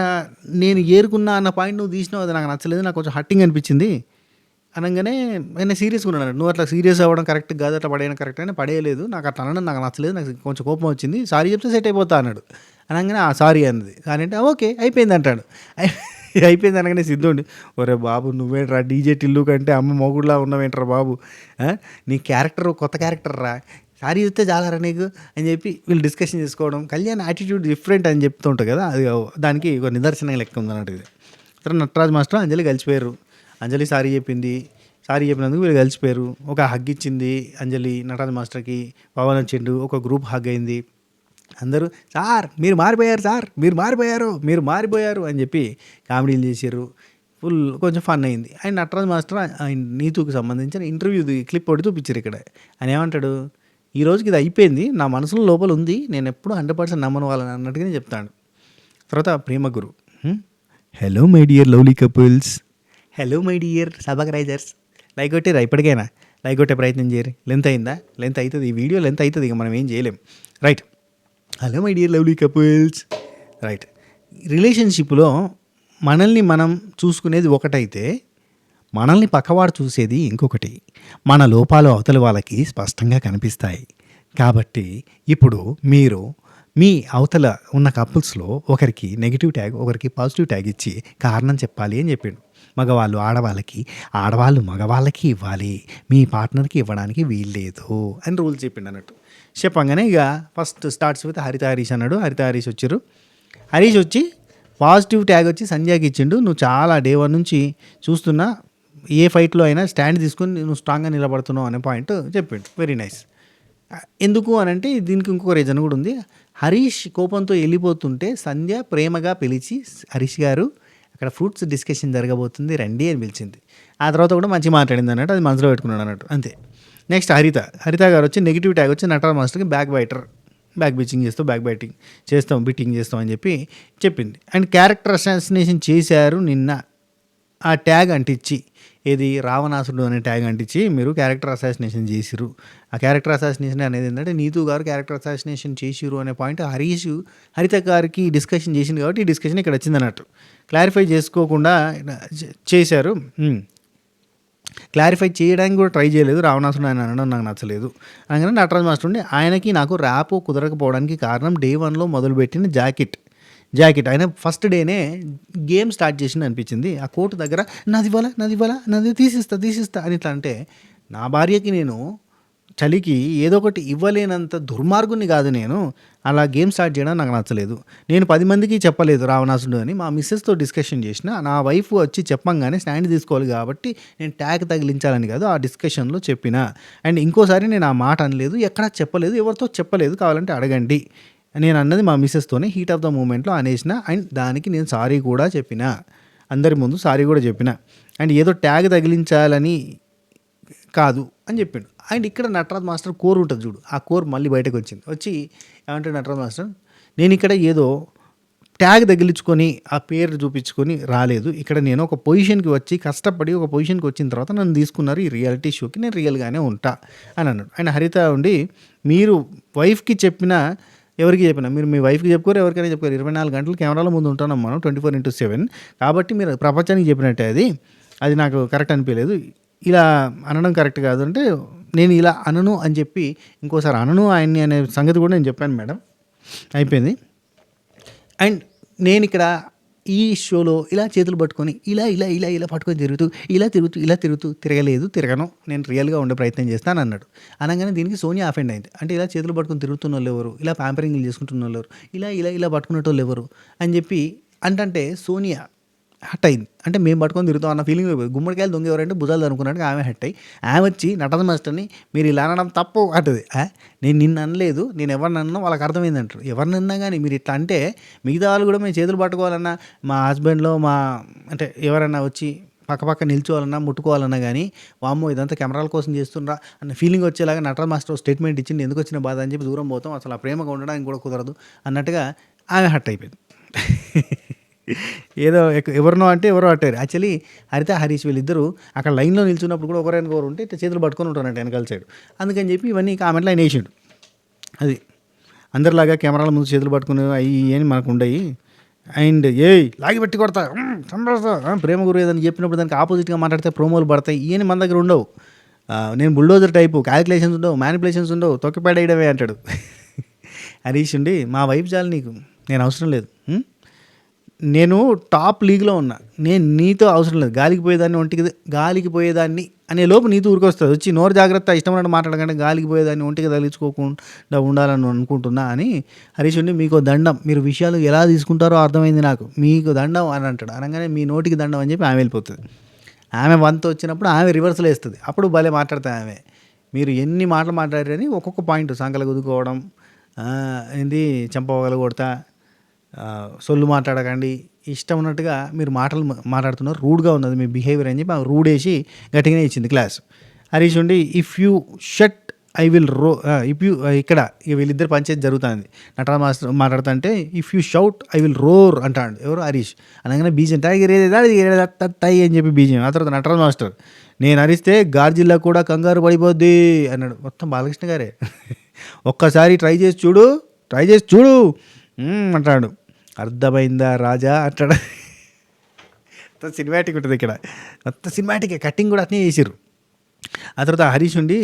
నేను ఏరుకున్నా అన్న పాయింట్ నువ్వు తీసినావు, అది నాకు నచ్చలేదు, నాకు కొంచెం హట్టింగ్ అనిపించింది అనగానే ఆయన సీరియస్గా ఉన్నాడు. నువ్వు అట్లా సీరియస్ అవ్వడం కరెక్ట్ కాదు, అట్లా పడేయడం కరెక్ట్ అయినా పడేయలేదు, నాకు అట్లా అనడం నాకు నచ్చలేదు, నాకు కొంచెం కోపం వచ్చింది, సారీ చెప్తే సెట్ అయిపోతా అన్నాడు. అనగానే సారీ అన్నది, సారీ అంటే ఓకే అయిపోయింది అంటాడు. అయిపోయింది అనగానే సిద్ధుండి ఒరే బాబు నువ్వేంట్రా డీజే టిల్లు కంటే అమ్మ మొగుడులా ఉన్నావేంట్రా బాబు, నీ క్యారెక్టర్ కొత్త క్యారెక్టర్ రా, సారీ చెప్తే చాలారా నీకు అని చెప్పి వీళ్ళు డిస్కషన్ చేసుకోవడం. కళ్యాణ్ యాటిట్యూడ్ డిఫరెంట్ అని చెప్తూ ఉంటారు కదా, అది దానికి ఒక నిదర్శనం లెక్క ఉందన్నట్టు. ఇది తర్వాత నటరాజ్ మాస్టర్ అంజలి కలిసిపోయారు, అంజలి సారీ చెప్పింది, సారీ చెప్పినందుకు వీళ్ళు కలిసిపోయారు. ఒక హగ్ ఇచ్చింది అంజలి నటరాజ్ మాస్టర్కి, పవన్ వచ్చిండు, ఒక గ్రూప్ హగ్ అయింది. అందరూ సార్ మీరు మారిపోయారు, సార్ మీరు మారిపోయారు అని చెప్పి కామెడీలు చేశారు. ఫుల్ కొంచెం ఫన్ అయింది. అండ్ నటరాజ్ మాస్టర్ నీతుకు సంబంధించిన ఇంటర్వ్యూ క్లిప్ ఒకటి చూపించారు ఇక్కడ. ఆయన ఏమంటాడు, ఈ రోజుకి ఇది అయిపోయింది, నా మనసులో లోపల ఉంది, నేను ఎప్పుడు 100% నమ్మను వాళ్ళని అన్నట్టుగానే చెప్తాడు. తర్వాత Prema Guru, hello my dear lovely couples, hello my dear subscribers, like కొట్టిరా ఇప్పటికైనా? లైక్ కొట్టే ప్రయత్నం చేయరు. లెంత్ అయిందా? లెంత్ అవుతుంది, ఈ వీడియో లెంత్ అవుతుంది, ఇక మనం ఏం చేయలేం. Right. Hello my dear lovely couples. Right. రిలేషన్షిప్లో మనల్ని మనం చూసుకునేది ఒకటైతే, మనల్ని పక్కవాడు చూసేది ఇంకొకటి. మన లోపాలు అవతలి వాళ్ళకి స్పష్టంగా కనిపిస్తాయి. కాబట్టి ఇప్పుడు మీరు మీ అవతల ఉన్న కపుల్స్లో ఒకరికి నెగిటివ్ ట్యాగ్, ఒకరికి పాజిటివ్ ట్యాగ్ ఇచ్చి కారణం చెప్పాలి అని చెప్పిండు. మగవాళ్ళు ఆడవాళ్ళకి, ఆడవాళ్ళు మగవాళ్ళకి ఇవ్వాలి, మీ పార్ట్నర్కి ఇవ్వడానికి వీల్లేదు అని రూల్ చెప్పిండు అన్నట్టు. చెప్పంగానే ఇక ఫస్ట్ స్టార్ట్స్ విత్ హరిత హరీష్ అన్నాడు. హరిత హరీష్ వచ్చారు. హరీష్ వచ్చి పాజిటివ్ ట్యాగ్ వచ్చి సంధ్యాకి ఇచ్చిండు. నువ్వు చాలా డే 1 నుంచి చూస్తున్నా, ఏ ఫైట్లో అయినా స్టాండ్ తీసుకుని నువ్వు స్ట్రాంగ్గా నిలబడుతున్నావు అనే పాయింట్ చెప్పిండు. Very nice. ఎందుకు అనంటే దీనికి ఇంకొక రీజన్ కూడా ఉంది. హరీష్ కోపంతో వెళ్ళిపోతుంటే సంధ్య ప్రేమగా పిలిచి, హరీష్ గారు అక్కడ ఫ్రూట్స్ డిస్కషన్ జరగబోతుంది రండి అని పిలిచింది. ఆ తర్వాత కూడా మంచి మాట్లాడింది అన్నట్టు, అది మనసులో పెట్టుకున్నాడు అన్నట్టు, అంతే. నెక్స్ట్ హరిత గారు వచ్చి నెగిటివ్ ట్యాగ్ వచ్చి నటరాజ్ మాస్టర్కి బ్యాక్ బిచ్చింగ్ చేస్తాం, బిట్టింగ్ చేస్తాం అని చెప్పి చెప్పింది. అండ్ క్యారెక్టర్ అసాసినేషన్ చేశారు నిన్న, ఆ ట్యాగ్ అంటించి, ఏది రావణాసుడు అనే ట్యాగ్ అంటించి మీరు క్యారెక్టర్ అసాసినేషన్ చేసిరు. ఆ క్యారెక్టర్ అసాసినేషన్ అనేది ఏంటంటే నీతూ గారు క్యారెక్టర్ అసాసినేషన్ చేసిరు అనే పాయింట్ హరిత గారికి డిస్కషన్ చేసింది కాబట్టి ఈ డిస్కషన్ ఇక్కడ వచ్చింది అన్నట్టు. క్లారిఫై చేసుకోకుండా చేశారు. క్లారిఫై చేయడానికి కూడా ట్రై చేయలేదు. రావణాసుడు ఆయన అనడం నాకు నచ్చలేదు. అనగానే నటరాజ్ మాస్టర్ ఉండి ఆయనకి నాకు ర్యాప్ కుదరకపోవడానికి కారణం డే 1లో మొదలుపెట్టిన జాకెట్ ఆయన ఫస్ట్ డేనే గేమ్ స్టార్ట్ చేసింది అనిపించింది. ఆ కోర్టు దగ్గర నాది తీసిస్తా అని ఇట్లా అంటే, నా భార్యకి నేను చలికి ఏదో ఒకటి ఇవ్వలేనంత దుర్మార్గుని కాదు నేను. అలా గేమ్ స్టార్ట్ చేయడం నాకు నచ్చలేదు. నేను 10 మందికి చెప్పలేదు రావణాసుడు అని, మా మిస్సెస్తో డిస్కషన్ చేసిన. నా వైఫ్ వచ్చి చెప్పంగానే స్టాండ్ తీసుకోవాలి కాబట్టి నేను ట్యాగ్ తగిలించాలని కాదు ఆ డిస్కషన్లో చెప్పిన. అండ్ ఇంకోసారి నేను ఆ మాట అనలేదు, ఎక్కడా చెప్పలేదు, ఎవరితో చెప్పలేదు, కావాలంటే అడగండి. నేను అన్నది మా మిస్సెస్తోనే హీట్ ఆఫ్ ద మూమెంట్లో అనేసిన. అండ్ దానికి నేను సారీ కూడా చెప్పిన, అందరి ముందు సారీ కూడా చెప్పిన. అండ్ ఏదో ట్యాగ్ తగిలించాలని కాదు అని చెప్పిండు. అండ్ ఇక్కడ నటరాజ్ మాస్టర్ కోర్ ఉంటుంది చూడు, ఆ కోర్ మళ్ళీ బయటకు వచ్చి ఏమంటే నటరాజ్ మాస్టర్, నేను ఇక్కడ ఏదో ట్యాగ్ తగిలించుకొని ఆ పేరు చూపించుకొని రాలేదు. ఇక్కడ నేను ఒక పొజిషన్కి వచ్చి కష్టపడి ఒక పొజిషన్కి వచ్చిన తర్వాత నన్ను తీసుకున్నారు ఈ రియాలిటీ షోకి, నేను రియల్గానే ఉంటా అని అన్నాడు. ఆయన హరిత ఉండి, మీరు వైఫ్కి చెప్పిన, ఎవరికి చెప్పినా, మీరు మీ వైఫ్కి చెప్పుకోరు, ఎవరికైనా చెప్పుకోరు, 24 గంటలు కెమెరాల ముందు ఉంటున్నాం మనం 24/7. కాబట్టి మీరు ప్రపంచానికి చెప్పినట్టే అది నాకు కరెక్ట్ అనిపించలేదు. ఇలా అనడం కరెక్ట్ కాదు అంటే, నేను ఇలా అనను అని చెప్పి ఇంకోసారి అనను ఆయన్ని అనే సంగతి కూడా నేను చెప్పాను మేడం, అయిపోయింది. అండ్ నేను ఇక్కడ ఈ షోలో ఇలా చేతులు పట్టుకొని ఇలా పట్టుకొని తిరగను, నేను రియల్గా ఉండే ప్రయత్నం చేస్తాను అన్నాడు. అనగానే దీనికి సోనియా అఫెండ్ అయింది. అంటే ఇలా చేతులు పట్టుకొని తిరుగుతున్న వాళ్ళు ఎవరు, ఇలా ప్యాంపరింగ్లు చేసుకుంటున్న వాళ్ళు ఎవరు, ఇలా పట్టుకునేటోళ్ళు ఎవరు అని చెప్పి అంటే సోనియా హట్ అయింది. అంటే మేము పట్టుకొని తిరుగుతాం అన్న ఫీలింగ్. గుమ్మడికాయలు దొంగ ఎవరంటే భుజాలు అనుకున్నట్టుగా ఆమె హట్ అయ్యి, ఆమె వచ్చి నటరాజ్ మాస్టర్ని మీరు ఇలా అనడం తప్పు అంటది. నేను నిన్ను అనలేదు, నేను ఎవరిని అన్నా వాళ్ళకి అర్థమైంది అంటారు. ఎవరిని అన్నా కానీ మీరు ఇట్లా అంటే మిగతా వాళ్ళు కూడా మేము చేతులు పట్టుకోవాలన్నా, మా హస్బెండ్లో అంటే ఎవరన్నా వచ్చి పక్క నిల్చోవాలన్నా ముట్టుకోవాలన్నా కానీ, వామ్మో ఇదంతా కెమెరాల కోసం చేస్తుండ్రా అన్న ఫీలింగ్ వచ్చేలాగా నటరాజ్ మాస్టర్ స్టేట్మెంట్ ఇచ్చింది. ఎందుకు వచ్చిన బాధ అని చెప్పి దూరం పోతాం, అసలు ఆ ప్రేమగా ఉండడానికి కూడా కుదరదు అన్నట్టుగా ఆమె హట్ అయిపోయింది. ఏదో ఎవరినో అంటే ఎవరో అట్టారు. యాక్చువల్లీ హరిత హరీష్ వీళ్ళిద్దరూ అక్కడ లైన్లో నిల్చున్నప్పుడు కూడా ఒకరు ఉంటే ఇట్లా చేతులు పట్టుకొని ఉంటారంట వెనకాల సైడ్. అందుకని చెప్పి ఇవన్నీ కామెంట్లో ఆయన వేసాడు. అది అందరిలాగా కెమెరాల ముందు చేతులు పట్టుకుని అవి అని మనకు ఉండయి. అండ్ లాగి పెట్టి కొడతా ప్రేమ గురు ఏదని చెప్పినప్పుడు దానికి ఆపోజిట్గా మాట్లాడితే ప్రోమోలు పడతాయి. ఇవన్నీ మన దగ్గర ఉండవు. నేను బుల్డోజర్ టైపు, క్యాలిక్యులేషన్స్ ఉండవు, మ్యానిపులేషన్స్ ఉండవు, తొక్కిపడేయడమే అంటాడు హరీష్ ఉండి. మా వైఫ్ చాలు నీకు, నేను అవసరం లేదు, నేను టాప్ లీగ్లో ఉన్నా, నేను నీతో అవసరం లేదు, గాలికి పోయేదాన్ని అనే లోపు నీతో ఊరికొస్తుంది వచ్చి నోరు జాగ్రత్త, ఇష్టమైన మాట్లాడకంటే గాలికి పోయేదాన్ని ఒంటికి తగిలించుకోకుండా ఉండాలని అనుకుంటున్నా అని హరీష్ ఉండి, మీకు దండం, మీరు విషయాలు ఎలా తీసుకుంటారో అర్థమైంది నాకు, మీకు దండం అని అంటాడు. అనగానే మీ నోటికి దండం అని చెప్పి ఆమె వెళ్ళిపోతుంది. ఆమె వంతు వచ్చినప్పుడు ఆమె రివర్స్లో వేస్తుంది. అప్పుడు భలే మాట్లాడుతుంది ఆమె. మీరు ఎన్ని మాటలు మాట్లాడారని ఒక్కొక్క పాయింట్, సంకల గుద్దుకోవడం, చంపగల కొడతా, సొల్లు మాట్లాడకండి, ఇష్టం ఉన్నట్టుగా మీరు మాట్లాడుతున్నారు, రూడ్గా ఉన్నది మీ బిహేవియర్ అని చెప్పి రూడ్ వేసి గట్టిగానే ఇచ్చింది క్లాస్. హరీష్ ఉండి, if you shut I will if you ఇక్కడ ఇక వీళ్ళిద్దరు పంచాయతీ జరుగుతుంది. నటరాజ్ మాస్టర్ మాట్లాడుతుంటే if you shout I will roar అంటాడు ఎవరు హరీష్. అనగానే బీజం తై అని చెప్పి బీజం. ఆ తర్వాత నటరాజ్ మాస్టర్ నేను అరిస్తే గార్జిల్లా కూడా కంగారు పడిపోద్ది అన్నాడు. మొత్తం బాలకృష్ణ గారే. ఒక్కసారి ట్రై చేసి చూడు అంటాడు. అర్థమైందా రాజా అంటాడు. మొత్తం సినిమాటిక్ ఉంటుంది ఇక్కడ, మొత్తం సినిమాటిక్. కటింగ్ కూడా అట్నే చేసారు. ఆ తర్వాత హరీష్ ఉండి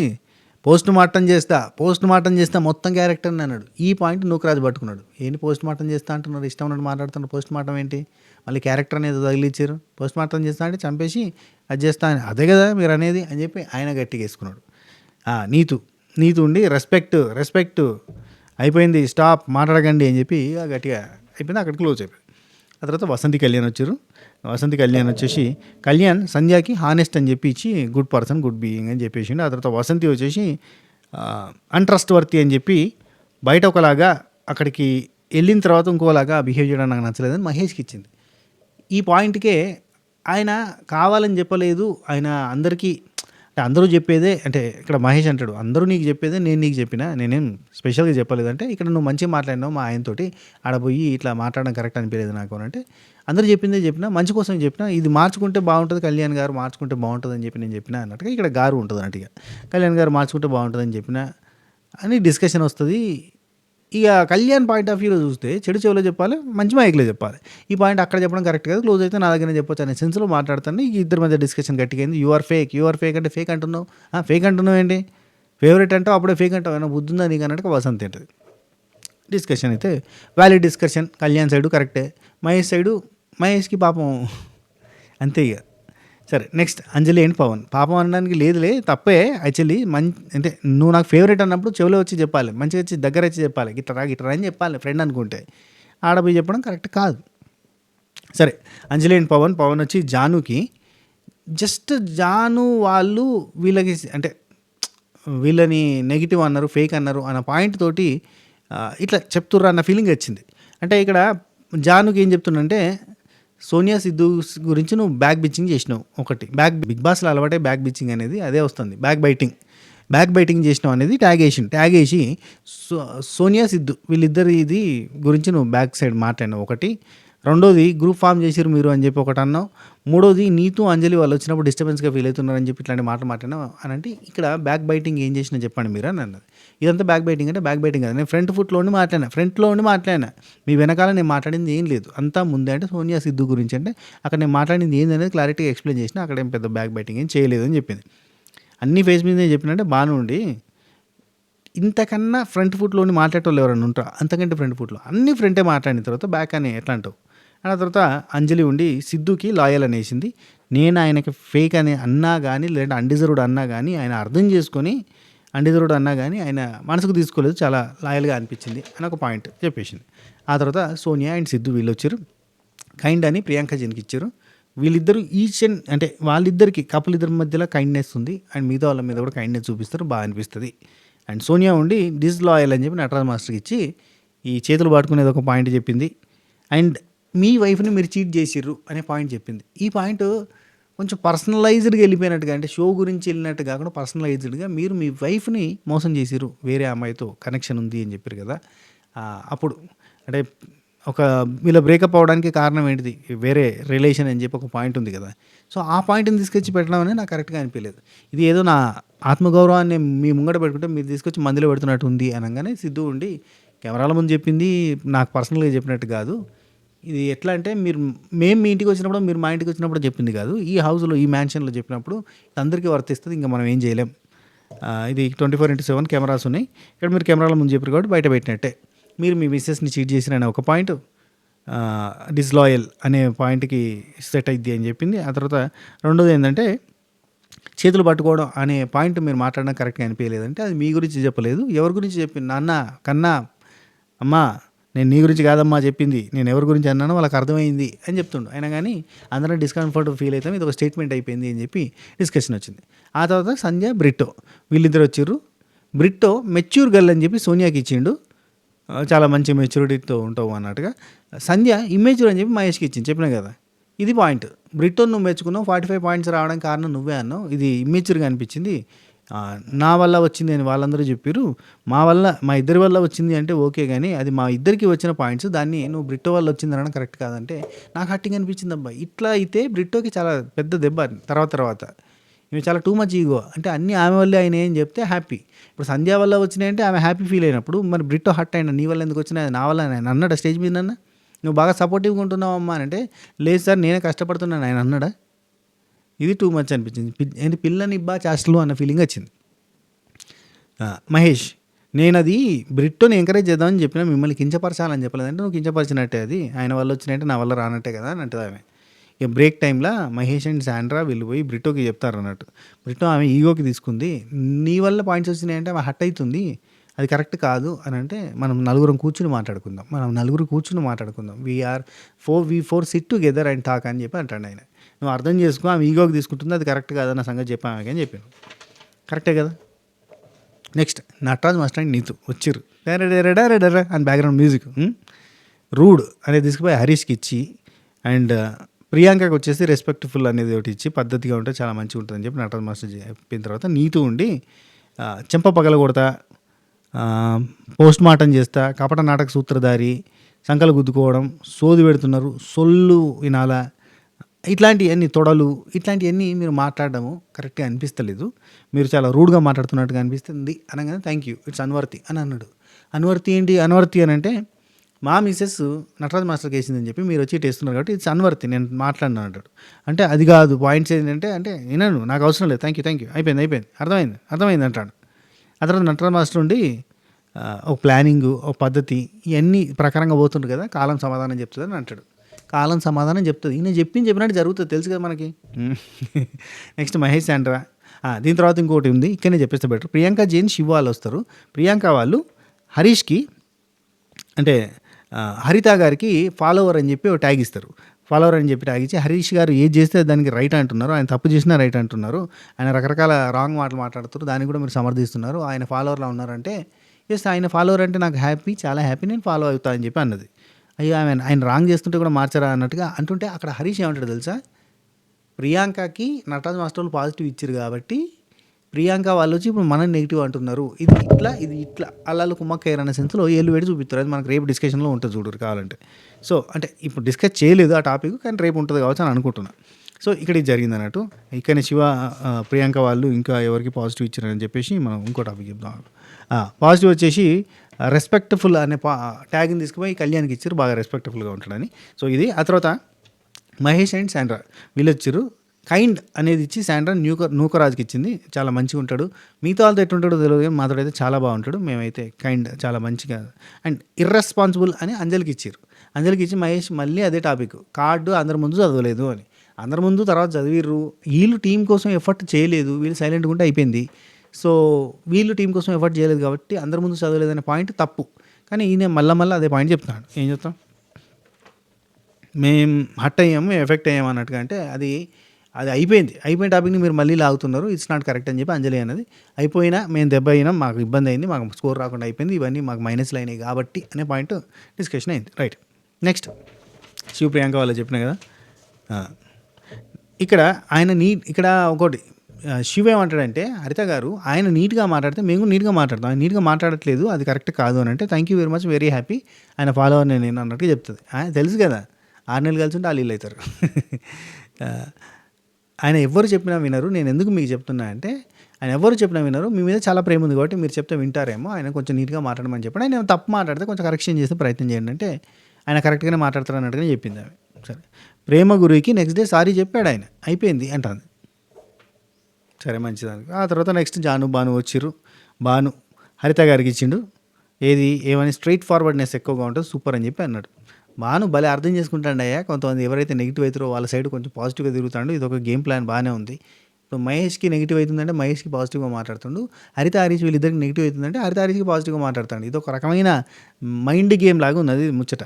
పోస్ట్ మార్టం చేస్తా మొత్తం క్యారెక్టర్ని అన్నాడు. ఈ పాయింట్ నూకరాజు పట్టుకున్నాడు. ఏంటి పోస్ట్ మార్టం చేస్తా అంటున్నారు, ఇష్టం ఉన్నట్టు మాట్లాడుతున్నారు, పోస్ట్ మార్టం ఏంటి, మళ్ళీ క్యారెక్టర్ అనేది తగిలిచ్చారు, పోస్ట్ మార్టం చేస్తా అంటే చంపేసి అది చేస్తా అని, అదే కదా మీరు అనేది అని చెప్పి ఆయన గట్టిగా వేసుకున్నాడు. నీతు ఉండి రెస్పెక్ట్ అయిపోయింది, స్టాప్ మాట్లాడకండి అని చెప్పి గట్టిగా అయిపోయింది. అక్కడ క్లోజ్ అయిపోయింది. ఆ తర్వాత వసంతి కళ్యాణ్ వచ్చారు. వసంతి కళ్యాణ్ వచ్చేసి కళ్యాణ్ సంధ్యాకి హానెస్ట్ అని చెప్పి ఇచ్చి గుడ్ పర్సన్ గుడ్ బీయింగ్ అని చెప్పేసిండు. ఆ తర్వాత వసంతి వచ్చేసి అన్ట్రస్ట్ వర్తి అని చెప్పి బయట ఒకలాగా అక్కడికి వెళ్ళిన తర్వాత ఇంకోలాగా బిహేవ్ చేయడం నాకు నచ్చలేదని మహేష్కి ఇచ్చింది. ఈ పాయింట్కే ఆయన కావాలని చెప్పలేదు, ఆయన అందరికీ అంటే అందరూ చెప్పేదే, అంటే ఇక్కడ మహేష్ అంటాడు అందరూ నీకు చెప్పేదే నేను నీకు చెప్పినా, నేనేం స్పెషల్గా చెప్పలేదంటే ఇక్కడ నువ్వు మంచిగా మాట్లాడినావు మా ఆయనతోటి, ఆడపోయి ఇట్లా మాట్లాడడం కరెక్ట్ అనిపించలేదు నాకు అని అంటే అందరూ చెప్పిందే చెప్పినా, మంచి కోసం చెప్పినా, ఇది మార్చుకుంటే బాగుంటుంది కళ్యాణ్ గారు మార్చుకుంటే బాగుంటుంది అని చెప్పి నేను చెప్పినా అన్నట్టుగా ఇక్కడ గారు ఉంటుంది అన్నట్టుగా కళ్యాణ్ గారు మార్చుకుంటే బాగుంటుందని చెప్పినా అని డిస్కషన్ వస్తుంది. ఇక కళ్యాణ్ పాయింట్ ఆఫ్ వ్యూలో చూస్తే చెడు చెవిలో చెప్పాలి, మంచి మైక్లో చెప్పాలి. ఈ పాయింట్ అక్కడ చెప్పడం కరెక్ట్ కాదు, క్లోజ్ అయితే నా దగ్గర చెప్పొచ్చు అనే సెన్స్లో మాట్లాడుతాను. ఈ ఇద్దరి మధ్య డిస్కషన్ గట్టిగా అయింది. యూ ఆర్ ఫేక్ అంటే ఫేక్ అంటున్నావు, ఫేక్ అంటున్నావు ఏంటి, ఫేవరెట్ అంటావు అప్పుడే ఫేక్ అంటావు, ఏమైనా బుద్ధి ఉందా నీకు అన్నట్టుగా వసంతి ఉంటుంది. డిస్కషన్ అయితే వ్యాలిడ్ డిస్కషన్, కళ్యాణ్ సైడు కరెక్టే, మహేష్కి పాపం అంతే. ఇక సరే నెక్స్ట్ అంజలి అండ్ పవన్. పాపం అనడానికి లేదులే, తప్పే యాక్చువల్లీ. అంటే నువ్వు నాకు ఫేవరెట్ అన్నప్పుడు చెవిలో వచ్చి చెప్పాలి, మంచిగా వచ్చి దగ్గర వచ్చి చెప్పాలి, గిట్రా అని చెప్పాలి ఫ్రెండ్ అనుకుంటే. ఆడపోయి చెప్పడం కరెక్ట్ కాదు. సరే అంజలి అండ్ పవన్ వచ్చి జానుకి జస్ట్ జాను వాళ్ళు వీళ్ళకి అంటే వీళ్ళని నెగిటివ్ అన్నారు, ఫేక్ అన్నారు అన్న పాయింట్ తోటి ఇట్లా చెప్తుర్రా అన్న ఫీలింగ్ వచ్చింది. అంటే ఇక్కడ జానుకి ఏం చెప్తుండంటే సోనియా సిద్ధు గురించి నువ్వు బ్యాక్ బిచ్చింగ్ చేసినావు, ఒకటి బిగ్ బాస్లో అలవాటే బ్యాక్ బిచ్చింగ్ అనేది అదే వస్తుంది, బ్యాక్ బైటింగ్ చేసినావు అనేది ట్యాగ్ వేసి సోనియా సిద్ధు వీళ్ళిద్దరు ఇది గురించి నువ్వు బ్యాక్ సైడ్ మాట్లాడినావు ఒకటి. రెండోది గ్రూప్ ఫామ్ చేసిరు మీరు అని చెప్పి ఒకటి అన్నావు. మూడోది నీతు అంజలి వాళ్ళు వచ్చినప్పుడు డిస్టర్బెన్స్గా ఫీల్ అవుతున్నారని చెప్పి ఇట్లాంటి మాట్లాడినావు అని అంటే ఇక్కడ బ్యాక్ బైటింగ్ ఏం చేసినా చెప్పండి మీరు అని అన్నది. ఇదంతా బ్యాక్ బైటింగ్ అంటే బ్యాక్ బైటింగ్ కదా, నేను ఫ్రంట్లో ఉండి మాట్లాడినా, మీ వెనకాల నేను మాట్లాడింది ఏం లేదు, అంతా ముందే అంటే సోనియా సిద్ధు గురించి అంటే అక్కడ నేను మాట్లాడింది ఏందనేది క్లారిటీగా ఎక్స్ప్లెయిన్ చేసిన, అక్కడ ఏం పెద్ద బ్యాక్ బైటింగ్ ఏం చేయలేదు అని చెప్పింది. అన్ని ఫేస్ మీద చెప్పినట్టే బాగానే ఉండి ఇంతకన్నా ఫ్రంట్ ఫుట్లోని మాట్లాడేటోళ్ళు ఎవరైనా ఉంటారా, అంతకంటే ఫ్రంట్ ఫుట్లో అన్ని ఫ్రంటే మాట్లాడిన తర్వాత బ్యాక్ అని ఎట్లా అంటావు. ఆ తర్వాత అంజలి ఉండి సిద్ధుకి లాయల్ అనేసింది. నేను ఆయనకి ఫేక్ అని అన్నా కానీ లేదంటే అన్డిజర్వ్డ్ అన్నా కానీ ఆయన అర్థం చేసుకొని అన్డిజర్వ్డ్ అన్నా కానీ ఆయన మనసుకు తీసుకోలేదు, చాలా లాయల్గా అనిపించింది అని ఒక పాయింట్ చెప్పేసింది. ఆ తర్వాత సోనియా అండ్ సిద్ధు వీళ్ళు వచ్చారు, కైండ్ అని ప్రియాంక జన్కి ఇచ్చారు. వీళ్ళిద్దరూ అంటే వాళ్ళిద్దరికి కపుల్ ఇద్దరి మధ్యలో కైండ్నెస్ ఉంది అండ్ మిగతా వాళ్ళ మీద కూడా కైండ్నెస్ చూపిస్తారు, బాగా అనిపిస్తుంది. అండ్ సోనియా ఉండి డిస్లాయల్ అని చెప్పి నటరాజ్ మాస్టర్కి ఇచ్చి ఈ చేతులు పట్టుకునేది ఒక పాయింట్ చెప్పింది. అండ్ మీ వైఫ్ని మీరు చీట్ చేసిర్రు అనే పాయింట్ చెప్పింది. ఈ పాయింట్ కొంచెం పర్సనలైజ్డ్గా వెళ్ళిపోయినట్టుగా, అంటే షో గురించి వెళ్ళినట్టు కాకుండా పర్సనలైజ్డ్గా మీరు మీ వైఫ్ని మోసం చేసిర్రు, వేరే అమ్మాయితో కనెక్షన్ ఉంది అని చెప్పారు కదా. అప్పుడు అంటే ఒక వీళ్ళ బ్రేకప్ అవ్వడానికి కారణం ఏంటిది, వేరే రిలేషన్ అని చెప్పి ఒక పాయింట్ ఉంది కదా. సో ఆ పాయింట్ని తీసుకొచ్చి పెట్టడం అనేది నాకు కరెక్ట్గా అనిపించలేదు. ఇది ఏదో నా ఆత్మగౌరవాన్ని మీ ముంగట పెట్టుకుంటే మీరు తీసుకొచ్చి మందులో పెడుతున్నట్టు ఉంది అనగానే సిద్ధు ఉండి కెమెరాల ముందు చెప్పింది నాకు పర్సనల్గా చెప్పినట్టు కాదు, ఇది ఎట్లా అంటే మేము మీ ఇంటికి వచ్చినప్పుడు మీరు మా ఇంటికి వచ్చినప్పుడు చెప్పింది కాదు, ఈ హౌస్లో ఈ మ్యాన్షన్లో చెప్పినప్పుడు అందరికీ వర్తిస్తుంది, ఇంకా మనం ఏం చేయలేం, ఇది 24/7 కెమెరాస్ ఉన్నాయి, ఇక్కడ మీరు కెమెరాల ముందు చెప్పారు కాబట్టి బయట పెట్టినట్టే, మీరు మీ మిస్సెస్ని చీట్ చేసిన ఒక పాయింట్ డిస్లాయల్ అనే పాయింట్కి సెట్ అయింది అని చెప్పింది. ఆ తర్వాత రెండోది ఏంటంటే చేతులు పట్టుకోవడం అనే పాయింట్ మీరు మాట్లాడడం కరెక్ట్గా అనిపించలేదంటే అది మీ గురించి చెప్పలేదు, ఎవరి గురించి చెప్పింది, నాన్న కన్నా అమ్మా నేను నీ గురించి కాదమ్మా చెప్పింది, నేను ఎవరి గురించి అన్నానో వాళ్ళకి అర్థమైంది అని చెప్తుండు. అయినా కానీ అందరం డిస్కంఫర్ట్ ఫీల్ అవుతాం, ఇది ఒక స్టేట్మెంట్ అయిపోయింది అని చెప్పి డిస్కషన్ వచ్చింది. ఆ తర్వాత సంధ్య బ్రిట్టో వీళ్ళిద్దరు వచ్చారు. బ్రిట్టో మెచ్యూర్ గర్ల్ అని చెప్పి సోనియాకి ఇచ్చిండు, చాలా మంచి మెచ్యూరిటీతో ఉంటావు అన్నట్టుగా. సంధ్య ఇమ్మెచ్యూర్ అని చెప్పి మహేష్కి ఇచ్చింది, చెప్పినా కదా. ఇది పాయింట్, బ్రిట్టో నువ్వు మెచ్చుకున్నావు, 45 పాయింట్స్ రావడానికి కారణం నువ్వే అన్నావు, ఇది ఇమ్మెచ్యూర్గా అనిపించింది, నా వల్ల వచ్చింది అని వాళ్ళందరూ చెప్పారు. మా ఇద్దరి వల్ల వచ్చింది అంటే ఓకే గానీ, అది మా ఇద్దరికి వచ్చిన పాయింట్స్. దాన్ని నువ్వు బ్రిట్టో వల్ల వచ్చిందనడం కరెక్ట్ కాదంటే నాకు హర్టింగ్ అనిపించిందబ్బా! ఇట్లా అయితే బ్రిట్టోకి చాలా పెద్ద దెబ్బ తర్వాత. ఈమె చాలా టూ మచ్ ఈగో. అంటే అన్నీ ఆమె వల్లే అయినాయి అని చెప్తే హ్యాపీ. ఇప్పుడు సంధ్య వల్ల వచ్చినాయంటే ఆమె హ్యాపీ ఫీల్ అయినప్పుడు, మరి బ్రిట్టో హర్ట్ అయ్యిండు. నీ వల్ల ఎందుకు వచ్చినాయి? నా వల్ల ఆయన అన్నాడా స్టేజ్ మీదనన్నా? నువ్వు బాగా సపోర్టివ్‌గా ఉంటున్నావమ్మా అనంటే, లేదు సార్ నేనే కష్టపడుతున్నాను ఆయన అన్నాడా? ఇది టూ మచ్ అనిపించింది. ఏంటి పిల్లనిబ్బా చేష్టలు అన్న ఫీలింగ్ వచ్చింది. మహేష్, నేనది బ్రిట్టోని ఎంకరేజ్ చేద్దామని చెప్పినా, మిమ్మల్ని కించపరచాలని చెప్పలేదంటే నువ్వు కించపరిచినట్టే అది. ఆయన వల్ల వచ్చినట్టే నా వల్ల రానట్టే కదా అని అంటది ఆమె. ఇక బ్రేక్ టైంలో మహేష్ అండ్ శాండ్రా వీళ్ళు పోయి బ్రిట్టోకి చెప్తారు అన్నట్టు. బ్రిట్టో ఆమె ఈగోకి తీసుకుంది. నీ వల్ల పాయింట్స్ వచ్చినాయంటే ఆమె హర్ట్ అవుతుంది. అది కరెక్ట్ కాదు అని అంటే, మనం నలుగురం కూర్చుని మాట్లాడుకుందాం. వి four SIT together and talk అని చెప్పి అంటాడు ఆయన. నువ్వు అర్థం చేసుకో, ఆమె ఈగోకి తీసుకుంటుంది, అది కరెక్ట్ కాదన్న సంగతి చెప్పి ఆమెకి అని చెప్పాను. కరెక్టే కదా. Next Nataraj master and Neetu వచ్చిర్రు అని బ్యాక్గ్రౌండ్ మ్యూజిక్. రూడ్ అనేది తీసుకుపోయి హరీష్కి ఇచ్చి, అండ్ ప్రియాంకకి వచ్చేసి రెస్పెక్ట్ఫుల్ అనేది ఒకటి ఇచ్చి, పద్ధతిగా ఉంటే చాలా మంచిగా ఉంటుందని చెప్పి నటరాజ్ మాస్టర్ చెప్పిన తర్వాత నీతు ఉండి చెంప పగల కొడతా, పోస్ట్ మార్టం చేస్తా, కపట నాటక సూత్రధారి, సంకలు గుద్దుకోవడం, సోది పెడుతున్నారు, సొల్లు వినాలా, ఇట్లాంటివన్నీ తొడలు, ఇట్లాంటివన్నీ మీరు మాట్లాడడము కరెక్ట్గా అనిపిస్తలేదు. మీరు చాలా రూడ్గా మాట్లాడుతున్నట్టుగా అనిపిస్తుంది అనగానే థ్యాంక్ యూ ఇట్స్ అన్వర్తి అని అన్నాడు. అన్వర్తి ఏంటి? అన్వర్తి అని అంటే మా మిస్సెస్ నటరాజ్ మాస్టర్కి వేసిందని చెప్పి మీరు వచ్చి టేస్తున్నారు కాబట్టి ఇట్స్ అన్వర్తి, నేను మాట్లాడినా అంటాడు. అంటే అది కాదు పాయింట్స్ ఏంటంటే, అంటే వినను, నాకు అవసరం లేదు, థ్యాంక్ యూ అయిపోయింది అర్థమైంది అంటాడు. ఆ తర్వాత నటరాజ్ మాస్టర్ ఉండి ఒక ప్లానింగు, ఒక పద్ధతి, ఇవన్నీ ప్రకారంగా పోతుండ్రు కదా, కాలం సమాధానం చెప్తుందని అంటాడు. కాలం సమాధానం చెప్తుంది. ఈయన చెప్పినట్టు జరుగుతుంది, తెలుసు కదా మనకి. Next Mahesh Sandra. దీని తర్వాత ఇంకోటి ఉంది, ఇక్కడనే చెప్పేస్తే బెటర్. ప్రియాంక జైన్, శివ వాళ్ళు వస్తారు. ప్రియాంక వాళ్ళు హరీష్కి అంటే హరిత గారికి ఫాలోవర్ అని చెప్పి ఒక ట్యాగ్ ఇస్తారు. ఫాలోవర్ అని చెప్పి ట్యాగ్ ఇచ్చి, హరీష్ గారు ఏది చేస్తే దానికి రైట్ అంటున్నారు, ఆయన తప్పు చేసినా రైట్ అంటున్నారు, ఆయన రకరకాల రాంగ్ మాటలు మాట్లాడుతారు, దాన్ని కూడా మీరు సమర్థిస్తున్నారు, ఆయన ఫాలోవర్లా ఉన్నారంటే, ఎస్ ఆయన ఫాలోవర్ అంటే నాకు హ్యాపీ, చాలా హ్యాపీ, నేను ఫాలో అవుతా అని చెప్పి అన్నది. అయ్యో ఆయన రాంగ్ చేస్తుంటే కూడా మార్చరా అన్నట్టుగా అంటుంటే, అక్కడ హరీష్ ఏమంటాడు తెలుసా, ప్రియాంకకి నటరాజ్ మాస్టర్ వాళ్ళు పాజిటివ్ ఇచ్చారు కాబట్టి ప్రియాంక వాళ్ళు వచ్చి ఇప్పుడు మనం నెగిటివ్ అంటున్నారు, ఇది ఇట్లా అల్లాలు కుమ్మక్కయ్యారు అనే సెన్స్లో ఏళ్ళు వేడి చూపిస్తారు. అది మనకు రేపు డిస్కషన్లో ఉంటుంది చూడరు కావాలంటే. సో అంటే ఇప్పుడు డిస్కస్ చేయలేదు ఆ టాపిక్, కానీ రేపు ఉంటుంది కావచ్చు అని అనుకుంటున్నాను. సో ఇక్కడ ఇది జరిగింది అన్నట్టు. ఇక్కడనే శివ ప్రియాంక వాళ్ళు ఇంకా ఎవరికి పాజిటివ్ ఇచ్చారని చెప్పేసి మనం ఇంకో టాపిక్ చెప్తాం. పాజిటివ్ వచ్చేసి రెస్పెక్ట్ఫుల్ అనే ట్యాగ్ని తీసుకుపోయి కళ్యాణ్కి ఇచ్చారు, బాగా రెస్పెక్ట్ఫుల్గా ఉంటాడని. సో ఇది. ఆ తర్వాత మహేష్ అండ్ శాండ్రా వీళ్ళు వచ్చారు. కైండ్ అనేది ఇచ్చి శాండ్రా నూకరాజ్కి ఇచ్చింది, చాలా మంచిగా ఉంటాడు, మిగతా వాళ్ళతో ఎట్లుంటాడో తెలియదు కానీ మాతో అయితే చాలా బాగుంటాడు, మేమైతే కైండ్ చాలా మంచిగా. అండ్ ఇర్రెస్పాన్సిబుల్ అని అంజలికి ఇచ్చారు. అంజలికి ఇచ్చి మహేష్ మళ్ళీ అదే టాపిక్, కార్డు అందరి ముందు చదవలేదు అని. అందరి ముందు తర్వాత చదివిర్రు, వీళ్ళు టీం కోసం ఎఫర్ట్ చేయలేదు, వీళ్ళు సైలెంట్గా ఉంటే అయిపోయింది. సో వీళ్ళు టీం కోసం ఎఫర్ట్ చేయలేదు కాబట్టి అందరి ముందు చదవలేదనే పాయింట్ తప్పు. కానీ ఈయన మళ్ళీ అదే పాయింట్ చెప్తున్నాడు. ఏం చెప్తాం, మేము హట్ అయ్యాము, ఎఫెక్ట్ అయ్యాము అన్నట్టుగా. అంటే అది అయిపోయిన టాపిక్ని మీరు మళ్ళీ లాగుతున్నారు, ఇట్స్ నాట్ కరెక్ట్ అని చెప్పి అంజలి అన్నది. అయిపోయినా మేము దెబ్బ అయినాం, మాకు ఇబ్బంది అయింది, మాకు స్కోర్ రాకుండా అయిపోయింది, ఇవన్నీ మాకు మైనస్లు అయినాయి కాబట్టి అనే పాయింట్ డిస్కషన్ అయింది. రైట్. నెక్స్ట్ శివ ప్రియాంక వాళ్ళు చెప్పినా కదా, ఇక్కడ ఒకటి శివ ఏమంటాడంటే, హరిత గారు ఆయన నీట్గా మాట్లాడితే మేము నీట్గా మాట్లాడతాం, ఆయన నీట్గా మాట్లాడట్లేదు, అది కరెక్ట్ కాదు అని అంటే, thank you very much, very happy, ఆయన ఫాలోవర్ నేను అన్నట్టుగా చెప్తుంది. తెలుసు కదా 6 నెలలు కలిసి ఉంటే వాళ్ళు వీళ్ళు అవుతారు. ఆయన ఎవరు చెప్పినా వినరు. నేను ఎందుకు మీకు చెప్తున్నా అంటే, ఆయన ఎవరు చెప్పినా వినరు, మీ మీద చాలా ప్రేమ ఉంది కాబట్టి మీరు చెప్తే వింటారేమో, ఆయన కొంచెం నీట్గా మాట్లాడమని చెప్పాడు. ఆయన తప్పు మాట్లాడితే కొంచెం కరెక్షన్ చేస్తే ప్రయత్నం చేయండి అంటే, ఆయన కరెక్ట్గానే మాట్లాడతారు అన్నట్టుగానే చెప్పింది ఆమె. సరే, ప్రేమ గురికి నెక్స్ట్ డే సారీ చెప్పాడు ఆయన, అయిపోయింది అంటుంది. సరే మంచిదానికి. ఆ తర్వాత నెక్స్ట్ భాను వచ్చిర్రు. భాను హరిత గారికి ఇచ్చిండు, ఏమని స్ట్రైట్ ఫార్వర్డ్నెస్ ఎక్కువగా ఉంటుంది, సూపర్ అని చెప్పి అన్నాడు. భాను భలే అర్థం చేసుకుంటాడు అయ్యా, కొంతమంది ఎవరైతే నెగిటివ్ అవుతారో వాళ్ళ సైడ్ కొంచెం పాజిటివ్గా తిరుగుతాడు, ఇది ఒక గేమ్ ప్లాన్ బాగానే ఉంది. ఇప్పుడు మహేష్కి నెగిటివ్ అవుతుందంటే మహేష్కి పాజిటివ్గా మాట్లాడుతుండు, హరీష్ వీళ్ళిద్దరికి నెగిటివ్ అవుతుందంటే హరీష్కి పాజిటివ్గా మాట్లాడుతాడు. ఇది ఒక రకమైన మైండ్ గేమ్ లాగా ఉన్నది ముచ్చట.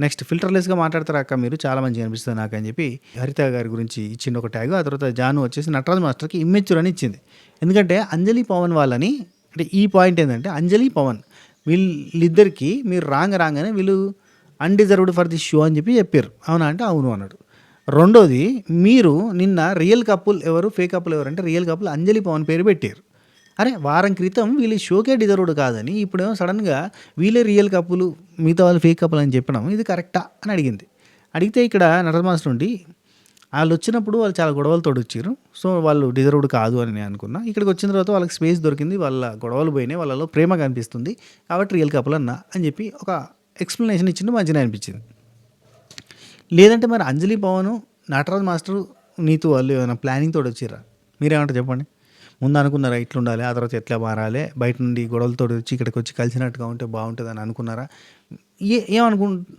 నెక్స్ట్ ఫిల్టర్లెస్గా మాట్లాడతారు అక్క మీరు, చాలా మంచిగా అనిపిస్తుంది నాకు అని చెప్పి హరిత గారి గురించి ఇచ్చింది ఒక ట్యాగ్. ఆ తర్వాత జాను వచ్చేసి నటరాజ్ మాస్టర్కి ఇమ్మెచ్యూర్ అని ఇచ్చింది. ఎందుకంటే అంజలి పవన్ వాళ్ళని, అంటే ఈ పాయింట్ ఏంటంటే అంజలి పవన్ వీళ్ళిద్దరికి మీరు రాగానే వీళ్ళు అన్డిజర్వ్డ్ ఫర్ దిస్ షో అని చెప్పారు. అవునా అంటే అవును అన్నాడు. రెండోది, మీరు నిన్న రియల్ కపుల్ ఎవరు ఫేక్ కపుల్ ఎవరు అంటే రియల్ కపుల్ అంజలి పవన్ పేరు పెట్టారు. అరే వారం క్రితం వీళ్ళు షోకే డిజర్వ్డ్ కాదని ఇప్పుడేమో సడన్గా వీళ్ళే రియల్ కప్పులు మిగతా వాళ్ళు ఫేక్ కప్పులు అని చెప్పడం ఇది కరెక్టా అని అడిగింది. అడిగితే ఇక్కడ నటరాజ్ మాస్టర్ ఉండి వాళ్ళు వచ్చినప్పుడు వాళ్ళు చాలా గొడవలతో వచ్చారు, సో వాళ్ళు డిజర్వ్డ్ కాదు అని నేను అనుకున్నా. ఇక్కడికి వచ్చిన తర్వాత వాళ్ళకి స్పేస్ దొరికింది, వాళ్ళ గొడవలు పోయినాయి, వాళ్ళలో ప్రేమ కనిపిస్తుంది కాబట్టి రియల్ కప్పులు అన్నా అని చెప్పి ఒక ఎక్స్ప్లెనేషన్ ఇచ్చింది, మంచిగా అనిపించింది. లేదంటే మరి అంజలి పవన్ నటరాజ్ మాస్టర్ నీతో వాళ్ళు ఏమైనా ప్లానింగ్ తోటి వచ్చిర్రా? మీరేమంటారు చెప్పండి. ముందు అనుకున్నారా ఇట్లా ఉండాలి, ఆ తర్వాత ఎట్లా మారాలి, బయట నుండి గొడవలతో వచ్చి ఇక్కడికి వచ్చి కలిసినట్టుగా ఉంటే బాగుంటుంది అని అనుకున్నారా?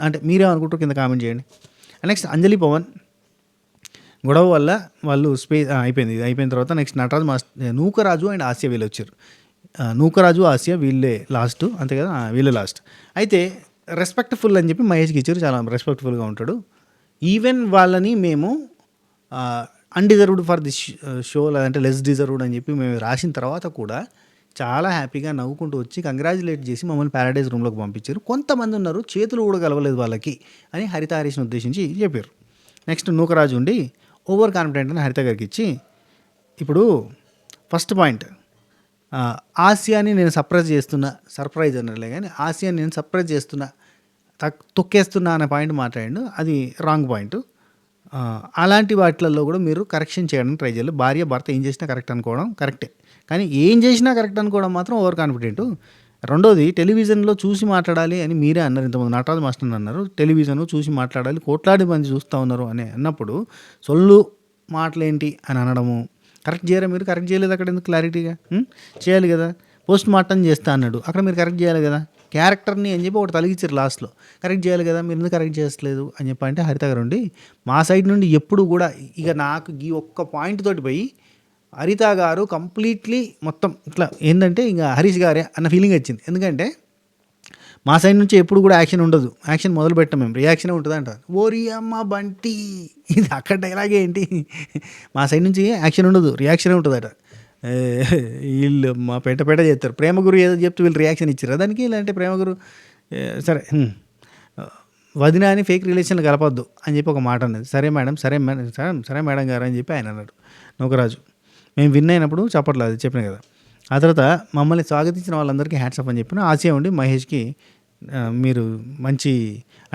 అంటే మీరేమనుకుంటారు కింద కామెంట్ చేయండి. నెక్స్ట్ అంజలి పవన్ గొడవ వల్ల వాళ్ళు అయిపోయింది. ఇది అయిపోయిన తర్వాత next Nataraj master Nookaraju and Asia వీళ్ళు వచ్చారు. నూకరాజు ఆసియా వీళ్ళే లాస్ట్, అంతే కదా, వీళ్ళే లాస్ట్. అయితే రెస్పెక్ట్ఫుల్ అని చెప్పి మహేష్కి ఇచ్చారు, చాలా రెస్పెక్ట్ఫుల్గా ఉంటాడు. ఈవెన్ వాళ్ళని మేము అన్డిజర్వ్డ్ ఫర్ దిస్ షో లేదంటే లెస్ డిజర్వ్డ్ అని చెప్పి మేము రాసిన తర్వాత కూడా చాలా హ్యాపీగా నవ్వుకుంటూ వచ్చి కంగ్రాచులేట్ చేసి మమ్మల్ని ప్యారడైజ్ రూమ్లోకి పంపించారు. కొంతమంది ఉన్నారు చేతులు కూడా కలవలేదు వాళ్ళకి అని హరిత హరీష్ని ఉద్దేశించి చెప్పారు. నెక్స్ట్ నూకరాజు ఉండి ఓవర్ కాన్ఫిడెంట్ అని హరిత గారికి ఇచ్చి, ఇప్పుడు ఫస్ట్ పాయింట్ ఆసియాని నేను సర్ప్రైజ్ అన్నట్లే కానీ ఆసియాని నేను సర్ప్రైజ్ చేస్తున్నా, తొక్కేస్తున్నా అనే పాయింట్ మాట్లాడాడు, అది రాంగ్ పాయింట్. అలాంటి వాటిల్లో కూడా మీరు కరెక్షన్ చేయడానికి ట్రై చేయాలి. భార్య భర్త ఏం చేసినా కరెక్ట్ అనుకోవడం కరెక్టే, కానీ ఏం చేసినా కరెక్ట్ అనుకోవడం మాత్రం ఓవర్ కాన్ఫిడెంట్. రెండోది టెలివిజన్లో చూసి మాట్లాడాలి అని మీరే అన్నారు, ఇంతమంది నటరాజ్ మాస్టర్ అన్నారు, టెలివిజన్ చూసి మాట్లాడాలి, కోట్లాది మంది చూస్తూ ఉన్నారు అని అన్నప్పుడు సొల్లు మాటలేంటి అని అనడము కరెక్ట్ చేయరా? మీరు కరెక్ట్ చేయలేదు అక్కడ, ఎందుకు క్లారిటీగా చేయాలి కదా. పోస్ట్ మార్టం చేస్తా అన్నాడు, అక్కడ మీరు కరెక్ట్ చేయాలి కదా. క్యారెక్టర్ని అని చెప్పి ఒకటి తలిగించారు లాస్ట్లో, కరెక్ట్ చేయాలి కదా, మీరు ఎందుకు కరెక్ట్ చేయట్లేదు అని చెప్పి అంటే హరిత గారు ఉండి మా సైడ్ నుండి ఎప్పుడు కూడా ఇక నాకు ఈ ఒక్క పాయింట్ తోటి పోయి హరిత గారు కంప్లీట్లీ మొత్తం ఇట్లా ఏంటంటే ఇంకా హరీష్ గారే అన్న ఫీలింగ్ వచ్చింది. ఎందుకంటే మా సైడ్ నుంచి ఎప్పుడు కూడా యాక్షన్ ఉండదు, యాక్షన్ మొదలు పెట్టాం మేము, రియాక్షనే ఉంటుంది అంట. ఓరి అమ్మ బంటి, ఇది అక్కడ డైలాగే ఏంటి, మా సైడ్ నుంచి యాక్షన్ ఉండదు రియాక్షనే ఉంటుందట. వీళ్ళు మా పెంట చేస్తారు. ప్రేమగురు ఏదో చెప్తే వీళ్ళు రియాక్షన్ ఇచ్చారు దానికి, ఇలాంటి ప్రేమగురు సరే వదిన అని ఫేక్ రిలేషన్లు కలపొద్దు అని చెప్పి ఒక మాట అన్నది. సరే మేడం గారు అని చెప్పి ఆయన అన్నాడు నూకరాజు. మేము విన్ అయినప్పుడు చెప్పట్లేదు, అది చెప్పిన కదా. ఆ తర్వాత మమ్మల్ని స్వాగతించిన వాళ్ళందరికీ హ్యాట్స్ ఆఫ్ అని చెప్పిన ఆసియా ఉండి మహేష్కి మీరు మంచి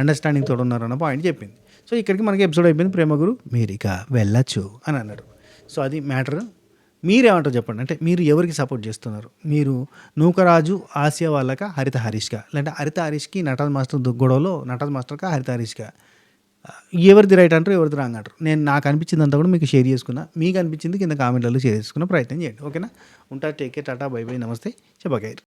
అండర్స్టాండింగ్ తోడు ఉన్నారు అన్న పాయింట్ చెప్పింది. సో ఇక్కడికి మనకి ఎపిసోడ్ అయిపోయింది. ప్రేమగురు మీరు ఇక వెళ్ళచ్చు అని అన్నాడు. సో అది మ్యాటర్. మీరేమంటారు చెప్పండి, అంటే మీరు ఎవరికి సపోర్ట్ చేస్తున్నారు? మీరు నూకరాజు ఆసియా వాళ్ళక, హరిత హరీష్గా, లేదంటే హరిత హరీష్కి నటరాజ్ మాస్టర్ గొడవలో నటరాజ్ మాస్టర్కా హరిత హరీష్గా, ఎవరిది రైట్ అంటారు ఎవరిది రాంగ్ అంటారు? నేను నాకు అనిపించిందంతా కూడా మీకు షేర్ చేసుకున్నా, మీకు అనిపించింది కింద కామెంట్లలో షేర్ చేసుకున్న ప్రయత్నం చేయండి. ఓకేనా? ఉంటా, take care, Tata, by by, నమస్తే, శుభఖైర్.